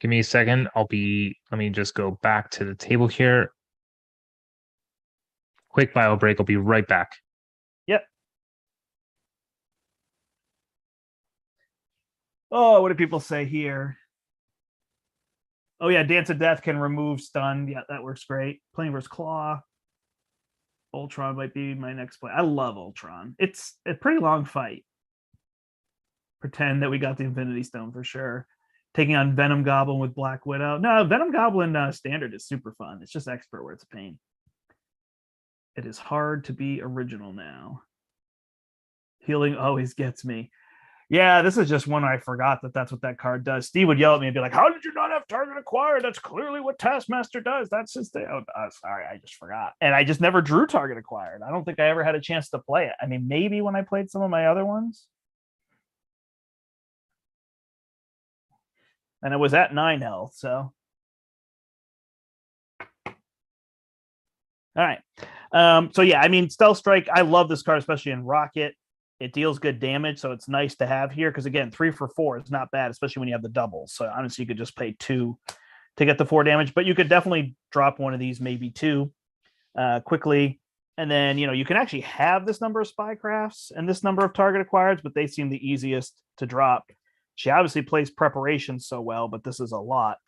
Give me a second. Let me just go back to the table here. Quick bio break. I'll be right back. Yep. Oh, what do people say here? Oh, yeah. Dance of Death can remove stun. Yeah, that works great. Playing versus Claw. Ultron might be my next play. I love Ultron. It's a pretty long fight. Pretend that we got the Infinity Stone for sure. Taking on Venom Goblin with Black Widow. No, Venom Goblin standard is super fun. It's just expert where it's a pain. It is hard to be original now. Healing always gets me. Yeah, this is just one I forgot that's what that card does. Steve would yell at me and be like, how did you not have target acquired? That's clearly what Taskmaster does. That's his thing. Oh, sorry, I just forgot. And I just never drew target acquired. I don't think I ever had a chance to play it. I mean, maybe when I played some of my other ones. And it was at 9 health, so. All right. So yeah, I mean, Stealth Strike, I love this card, especially in Rocket. It deals good damage, so it's nice to have here. Because again, 3 for 4 is not bad, especially when you have the doubles. So honestly, you could just pay 2 to get the 4 damage, but you could definitely drop one of these, maybe 2, quickly. And then, you can actually have this number of Spycrafts and this number of target acquireds, but they seem the easiest to drop. She obviously plays preparations so well, but this is a lot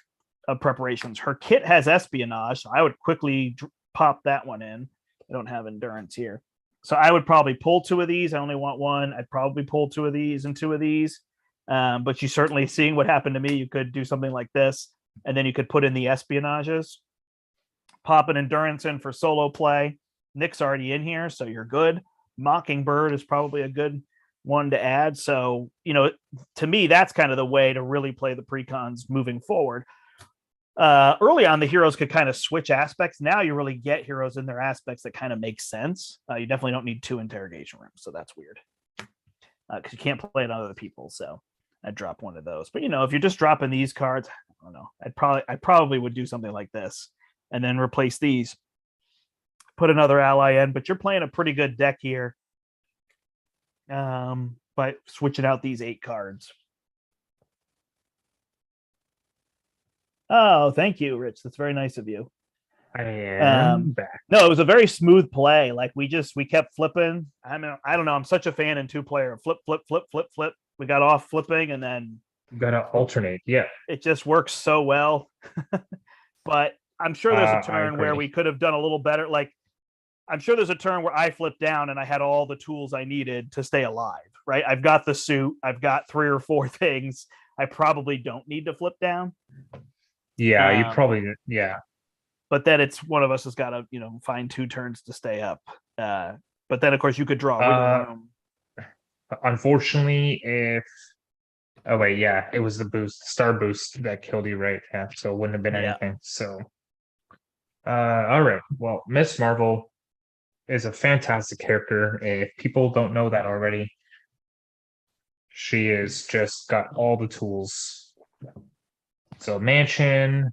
of preparations. Her kit has espionage, so I would quickly pop that one in. I don't have endurance here. So I would probably pull 2 of these. I only want 1. I'd probably pull 2 of these and 2 of these. But you certainly, seeing what happened to me, you could do something like this, and then you could put in the espionages, pop an endurance in for solo play. Nick's already in here, so you're good. Mockingbird is probably a good one to add. So, to me, that's kind of the way to really play the precons moving forward. Early on, the heroes could kind of switch aspects. Now you really get heroes in their aspects that kind of make sense. You definitely don't need 2 interrogation rooms, so that's weird. Because you can't play it on other people, so I'd drop one of those. But if you're just dropping these cards, I don't know. I probably would do something like this, and then replace these. Put another ally in, but you're playing a pretty good deck here. By switching out these 8 cards. Oh, thank you, Rich. That's very nice of you. I am back. No, it was a very smooth play. Like we kept flipping. I mean, I don't know. I'm such a fan in 2-player. Flip, flip, flip, flip, flip. We got off flipping, and then You gotta alternate. Yeah. it just works so well. But I'm sure there's a I turn where agree. we could have done a little better. Like, I'm sure there's a turn where I flipped down and I had all the tools I needed to stay alive, right? I've got the suit, I've got 3 or 4 things. I probably don't need to flip down. Yeah, you probably But then it's one of us has got to, find 2 turns to stay up. But then of course you could draw a wiggle room. Unfortunately, if oh wait, yeah, it was the boost, star boost that killed you, right? Yeah, so it wouldn't have been anything. So all right. Well, Miss Marvel is a fantastic character. If people don't know that already, she is just got all the tools. So mansion,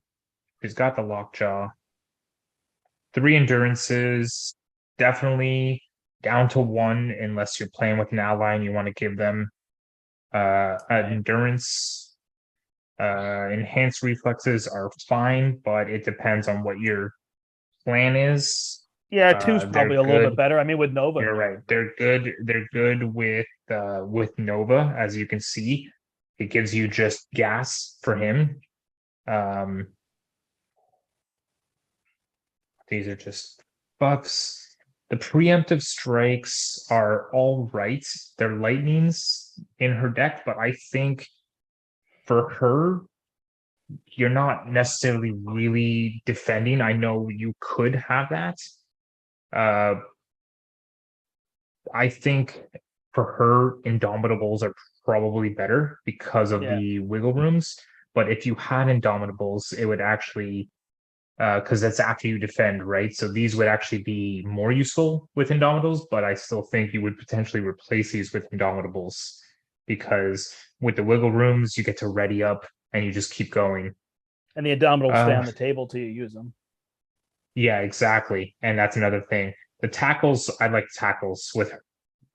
she's got the lockjaw, 3 endurances, definitely down to 1 unless you're playing with an ally and you want to give them endurance. Enhanced reflexes are fine, but it depends on what your plan is. Yeah, 2's probably a little bit better. I mean, with Nova. You're right. They're good. They're good with Nova, as you can see. It gives you just gas for him. These are just buffs. The preemptive strikes are all right. They're lightnings in her deck, but I think for her, you're not necessarily really defending. I know you could have that. I think for her, Indomitables are probably better because of the wiggle rooms. But if you had Indomitables, it would actually, because that's after you defend, right? So these would actually be more useful with Indomitables, but I still think you would potentially replace these with Indomitables because with the wiggle rooms, you get to ready up and you just keep going. And the Indomitables stay on the table till you use them. Yeah, exactly. And that's another thing. The tackles, I like tackles with her.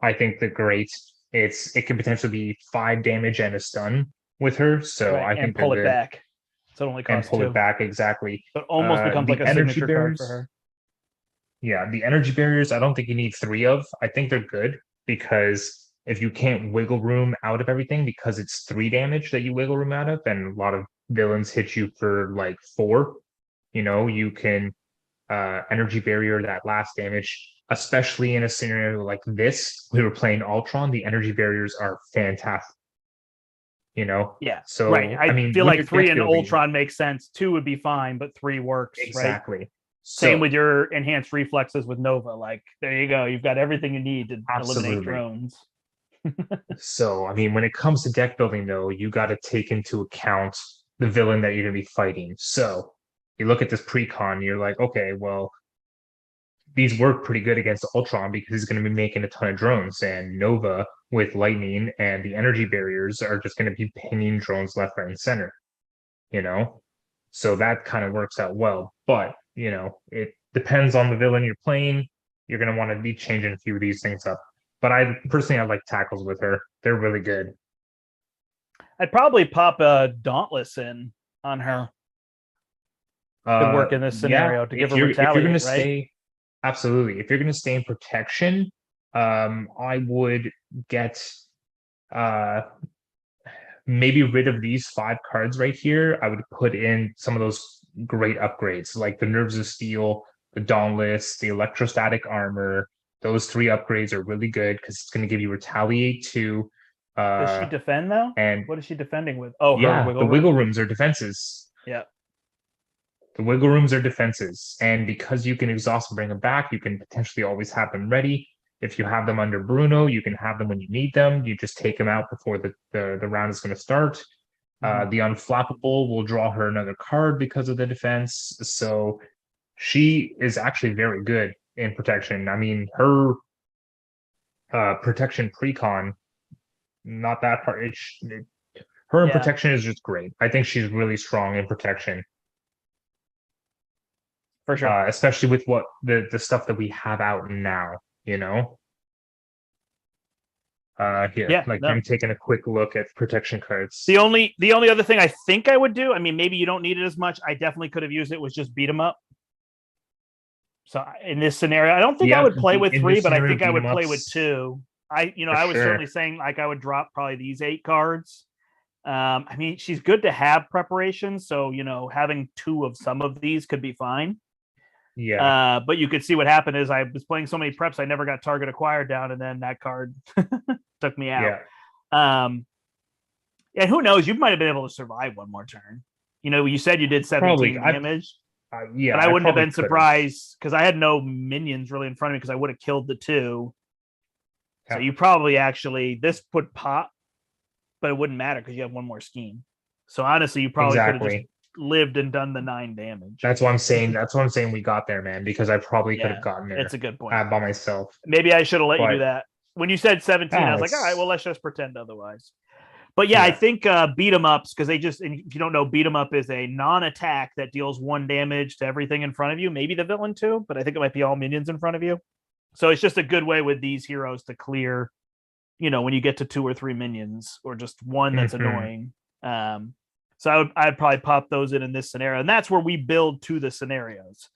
I think they're great. It can potentially be 5 damage and a stun with her. So I think pull it back. So it only costs 2. Pull it back, exactly. So it almost becomes like a signature card for her. Yeah, the energy barriers, I don't think you need 3 of. I think they're good because if you can't wiggle room out of everything because it's 3 damage that you wiggle room out of, and a lot of villains hit you for like 4, you can energy barrier that last damage, especially in a scenario like this. We were playing Ultron, the energy barriers are fantastic. Yeah. So right. I mean, feel like 3 in Ultron makes sense. 2 would be fine, but 3 works. Exactly. Right? Same with your enhanced reflexes with Nova. Like, there you go. You've got everything you need to eliminate drones. So, I mean, when it comes to deck building, though, you got to take into account the villain that you're going to be fighting. So, you look at this precon, you're like, okay, well, these work pretty good against Ultron because he's going to be making a ton of drones, and Nova with lightning and the energy barriers are just going to be pinging drones left, right, and center. So that kind of works out well. But it depends on the villain you're playing. You're going to want to be changing a few of these things up. But I like tackles with her. They're really good. I'd probably pop a Dauntless in on her. Could work in this scenario to give her retaliate, if you're going to right? stay, absolutely. If you're going to stay in protection, I would get maybe rid of these 5 cards right here. I would put in some of those great upgrades, like the Nerves of Steel, the Dauntless, the Electrostatic Armor. Those 3 upgrades are really good because it's going to give you retaliate to. Does she defend though? And what is she defending with? Oh, yeah, the wiggle rooms are defenses. Yeah. The wiggle rooms are defenses, and because you can exhaust and bring them back, you can potentially always have them ready. If you have them under Bruno, you can have them when you need them. You just take them out before the round is going to start. The Unflappable will draw her another card because of the defense. So she is actually very good in protection. I mean, her protection precon, not that hard. Her in protection is just great. I think she's really strong in protection. For sure. Especially with what the stuff that we have out now, Here, I'm taking a quick look at protection cards. The only other thing I think I would do, I mean, maybe you don't need it as much. I definitely could have used it, was just beat them up. So in this scenario, I don't think I would play with 3, but I think I would play with 2. I was certainly saying like I would drop probably these 8 cards. I mean, she's good to have preparation, so having 2 of some of these could be fine. Yeah. But you could see what happened is I was playing so many preps, I never got target acquired down, and then that card took me out. Yeah. And who knows? You might have been able to survive one more turn. You said you did 17 damage. Yeah, but I wouldn't have been surprised because I had no minions really in front of me because I would have killed the 2. So you probably this would pop, but it wouldn't matter because you have one more scheme. So honestly, you probably could have just lived and done the 9 damage. That's what I'm saying. We got there, man, because I probably could have gotten there. It's a good point. By myself. Maybe I should have let you do that. When you said 17, I was like, all right, well, let's just pretend otherwise. But I think beat 'em ups, because if you don't know, beat 'em up is a non-attack that deals 1 damage to everything in front of you. Maybe the villain too, but I think it might be all minions in front of you. So it's just a good way with these heroes to clear, when you get to 2 or 3 minions or just one that's annoying. So I'd probably pop those in this scenario. And that's where we build to the scenarios.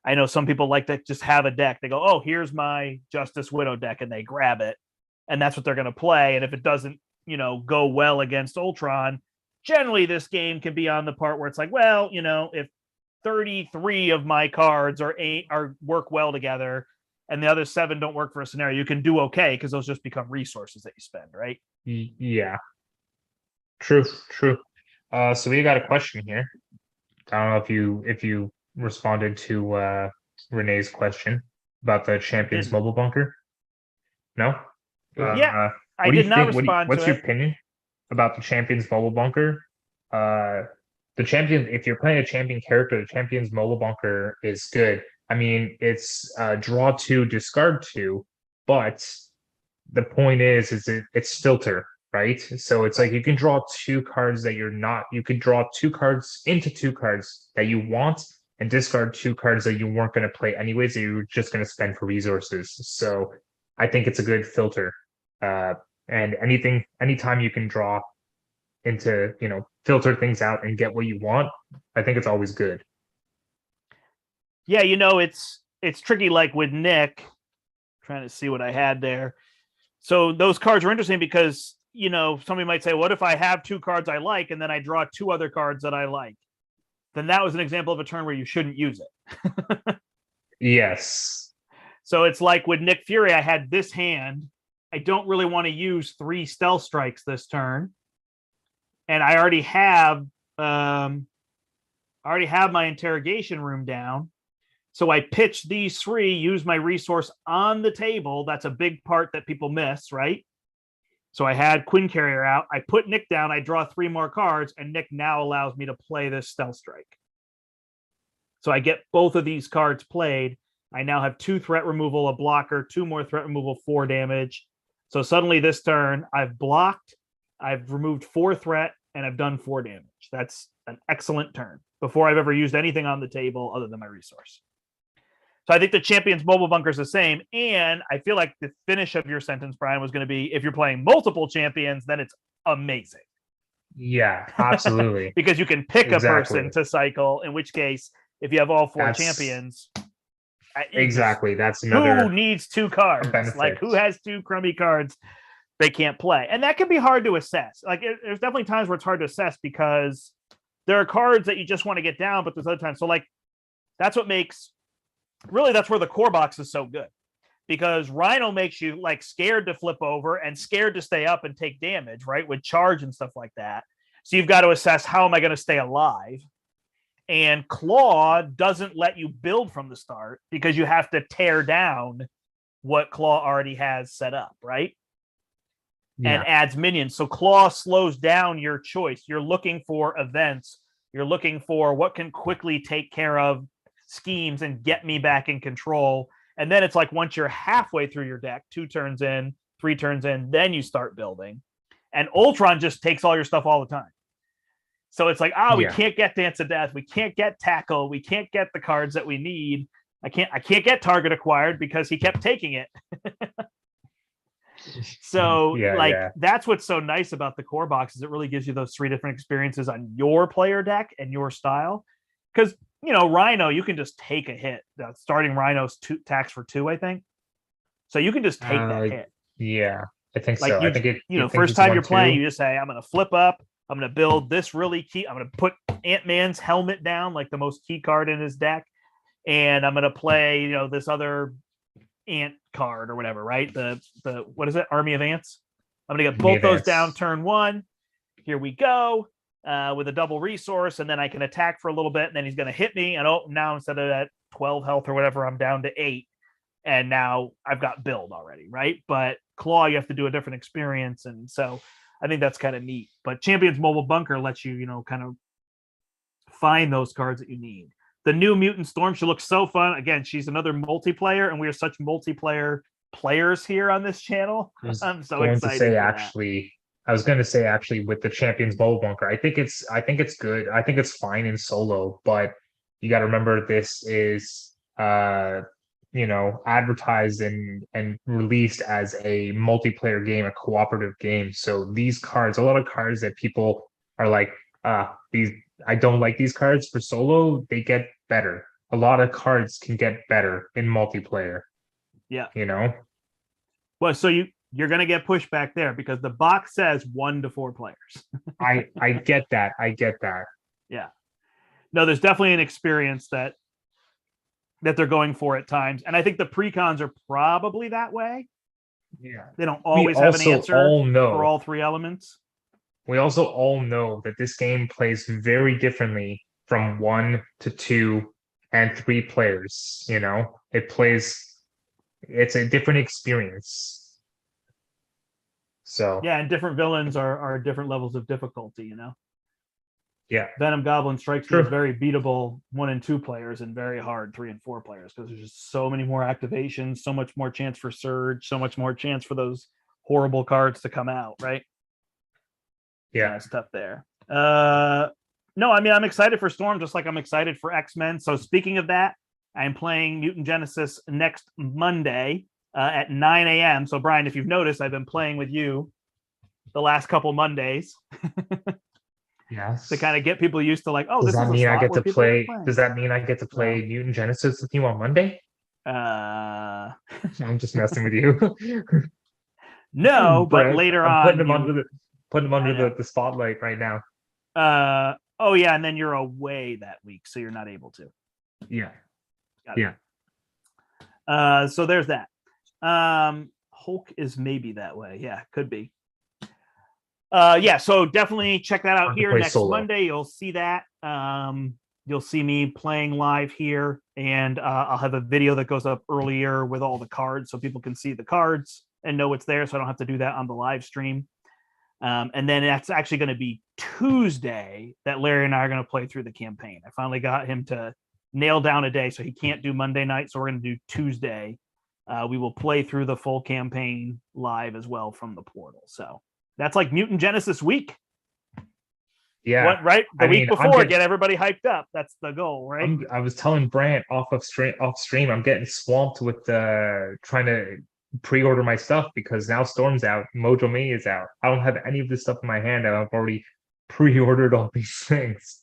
I know some people like to just have a deck. They go, oh, here's my Justice Widow deck, and they grab it. And that's what they're going to play. And if it doesn't, go well against Ultron, generally this game can be on the part where it's like, well, if 33 of my cards are work well together and the other 7 don't work for a scenario, you can do okay because those just become resources that you spend, right? Yeah. True. So we got a question here. I don't know if you responded to Renee's question about the Champions Mobile Bunker. No? Yeah. I did not respond what's your opinion about the Champions Mobile Bunker? If you're playing a champion character, the Champions Mobile Bunker is good. I mean, it's draw 2, discard 2, but the point is it's filter, right? So it's like you can draw 2 cards that you could draw 2 cards into 2 cards that you want and discard 2 cards that you weren't going to play anyways, that you were just going to spend for resources. So I think it's a good filter. And anytime you can draw into, filter things out and get what you want, I think it's always good. Yeah, it's tricky. Like with Nick, trying to see what I had there. So those cards are interesting because, somebody might say, what if I have 2 cards I like and then I draw 2 other cards that I like? Then that was an example of a turn where you shouldn't use it. Yes. So it's like with Nick Fury, I had this hand. I don't really want to use 3 stealth strikes this turn. And I already have my interrogation room down. So I pitch these 3, use my resource on the table. That's a big part that people miss, right? So I had Quinn Carrier out. I put Nick down. I draw 3 more cards, and Nick now allows me to play this stealth strike. So I get both of these cards played. I now have 2 threat removal, a blocker, 2 more threat removal, 4 damage. So suddenly this turn, I've blocked, I've removed 4 threat, and I've done 4 damage. That's an excellent turn before I've ever used anything on the table other than my resource. So I think the Champions Mobile Bunker is the same. And I feel like the finish of your sentence, Brian, was going to be, if you're playing multiple champions, then it's amazing. Yeah, absolutely. Because you can pick a person to cycle, in which case, if you have all 4 champions... Exactly. That's another... Who needs 2 cards? Benefit. Like, who has 2 crummy cards they can't play? And that can be hard to assess. Like, there's definitely times where it's hard to assess because there are cards that you just want to get down, but there's other times. So, like, that's what makes... Really, that's where the core box is so good. Because Rhino makes you, like, scared to flip over and scared to stay up and take damage, right? With charge and stuff like that. So you've got to assess, how am I going to stay alive? And Claw doesn't let you build from the start because you have to tear down what Claw already has set up, right? Yeah. And adds minions. So Claw slows down your choice. You're looking for events. You're looking for what can quickly take care of schemes and get me back in control. And then it's like once you're halfway through your deck, 2 turns in, 3 turns in, then you start building. And Ultron just takes all your stuff all the time. So it's like, we can't get Dance of Death. We can't get Tackle. We can't get the cards that we need. I can't get Target acquired because he kept taking it. So that's what's so nice about the core box is it really gives you those 3 different experiences on your player deck and your style. Because, Rhino, you can just take a hit. Starting Rhino's 2 attacks for 2, I think. So you can just take that hit. Yeah, I think Like so. I think it. I think first he's time one you're playing, too. you just say, I'm going to flip up. I'm going to build this really key. I'm going to put Ant-Man's helmet down, like the most key card in his deck. And I'm going to play, this other ant card or whatever, right? The what is it? Army of Ants. I'm going to get both those down turn one. Here we go. With a double resource, and then I can attack for a little bit, and then he's going to hit me. And now instead of that 12 health or whatever, I'm down to 8. And now I've got build already, right? But Claw, you have to do a different experience. And so I think that's kind of neat. But Champions Mobile Bunker lets you, kind of find those cards that you need. The new Mutant Storm, she looks so fun. Again, she's another multiplayer, and we are such multiplayer players here on this channel. I'm so excited. I was going to say actually with the Champions Bowl Bunker, I think it's good. I think it's fine in solo, but you got to remember this is advertised and released as a multiplayer game, a cooperative game. So these cards, a lot of cards that people are like, these I don't like these cards for solo, they get better. A lot of cards can get better in multiplayer. Yeah. Well, so you're going to get pushback there because the box says 1 to 4 players. I get that. Yeah. No, there's definitely an experience that they're going for at times. And I think the precons are probably that way. Yeah. They don't always have an answer for all 3 elements. We also all know that this game plays very differently from 1 to 2 and 3 players. It's a different experience. So yeah, and different villains are different levels of difficulty, Yeah. Venom Goblin strikes me as very beatable 1 and 2 players and very hard 3 and 4 players because there's just so many more activations, so much more chance for surge, so much more chance for those horrible cards to come out, right? Yeah, it's tough there. No, I mean, I'm excited for Storm just like I'm excited for X-Men. So speaking of that, I'm playing Mutant Genesis next Monday at 9 a.m. So Brian, if you've noticed, I've been playing with you the last couple Mondays. Yes. To kind of get people used to like, does that mean I get to play? Does that mean I get to play Mutant Genesis with you on Monday? I'm just messing with you. No, but later on, putting them under the spotlight right now. Oh yeah, and then you're away that week, so you're not able to. Yeah. So there's that. Hulk is maybe that way. Yeah, could be. So definitely check that out here next Monday. You'll see that. You'll see me playing live here, and I'll have a video that goes up earlier with all the cards so people can see the cards and know it's there, so I don't have to do that on the live stream. And then that's actually going to be Tuesday that Larry and I are going to play through the campaign. I finally got him to nail down a day, so he can't do Monday night, so we're going to do Tuesday. We will play through the full campaign live as well from the portal. So that's like Mutant Genesis week. Yeah. The week before, get everybody hyped up. That's the goal, right? I was telling Brandt off stream, I'm getting swamped with trying to pre-order my stuff because now Storm's out, Mojo Mania is out. I don't have any of this stuff in my hand, and I've already pre-ordered all these things.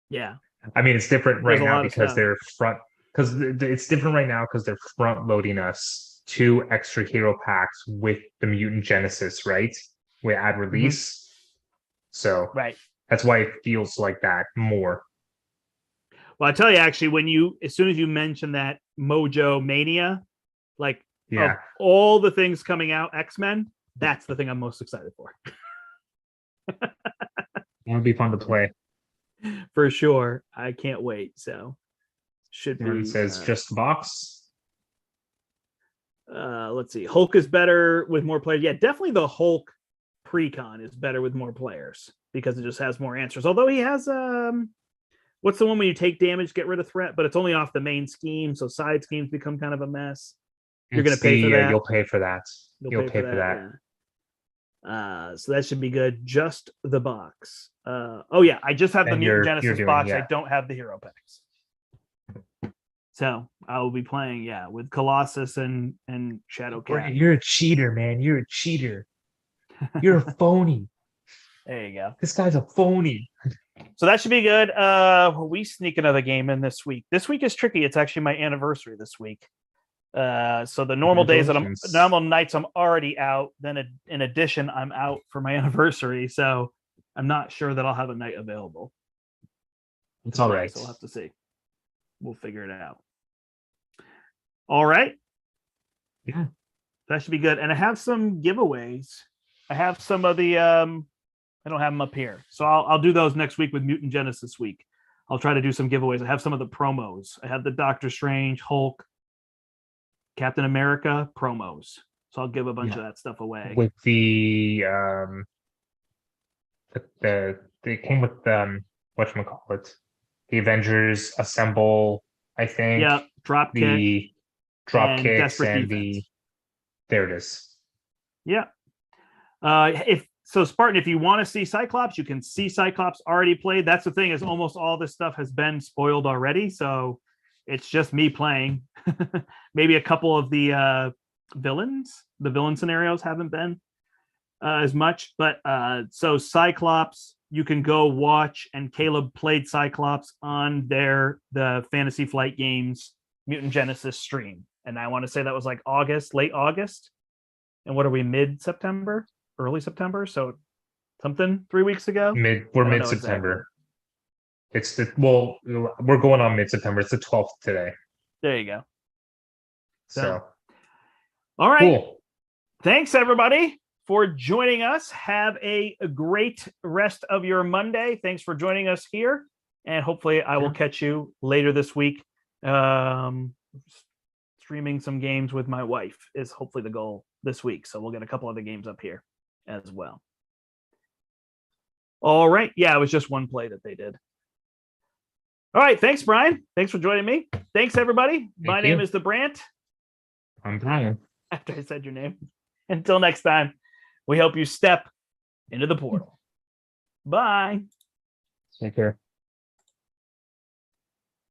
Yeah. I mean, it's different right now because it's different right now because they're front loading us 2 extra hero packs with the Mutant Genesis, right? We add release. So that's why it feels like that more. Well, I tell you, actually, as soon as you mention that Mojo Mania, like of all the things coming out, X-Men, that's the thing I'm most excited for. It'll be fun to play. For sure. I can't wait. So should be. It says just box. Let's see. Hulk is better with more players. Yeah, definitely the Hulk precon is better with more players because it just has more answers. Although he has what's the one when you take damage, get rid of threat, but it's only off the main scheme, so side schemes become kind of a mess. You're going to pay for that. You'll pay for that. You'll pay for that. Yeah. So that should be good. Just the box. I just have the Mutant Genesis box. I don't have the hero packs. So I will be playing, with Colossus and Shadowcat. You're a cheater, man. You're a cheater. You're a phony. There you go. This guy's a phony. So that should be good. We sneak another game in this week. This week is tricky. It's actually my anniversary this week. So the normal days that Congratulations. normal nights I'm already out. Then in addition, I'm out for my anniversary, so I'm not sure that I'll have a night available. It's all right. So we'll have to see. We'll figure it out. All right. Yeah. That should be good. And I have some giveaways. I have some of the I don't have them up here. So I'll do those next week with Mutant Genesis week. I'll try to do some giveaways. I have some of the promos. I have the Doctor Strange, Hulk, Captain America promos. So I'll give a bunch of that stuff away. With they came with whatchamacallit, the Avengers Assemble, I think. Yeah, Dropkick. The Dropkicks and Defense. there it is. Yeah. Spartan, if you want to see Cyclops, you can see Cyclops already played. That's the thing, is almost all this stuff has been spoiled already. So it's just me playing. Maybe a couple of the villain scenarios haven't been as much. But so Cyclops, you can go watch, and Caleb played Cyclops on the Fantasy Flight Games Mutant Genesis stream. And I want to say that was like late August. And what are we, mid-September? Early September? So something 3 weeks ago? We're mid-September. Exactly. We're going on mid-September. It's the 12th today. There you go. So all right. Cool. Thanks, everybody, for joining us. Have a great rest of your Monday. Thanks for joining us here. And hopefully I will catch you later this week. Streaming some games with my wife is hopefully the goal this week. So we'll get a couple other games up here as well. All right. Yeah, it was just one play that they did. All right. Thanks, Brian. Thanks for joining me. Thanks, everybody. My name is the Brandt. I'm Brian. After I said your name. Until next time, we hope you step into the portal. Bye. Take care.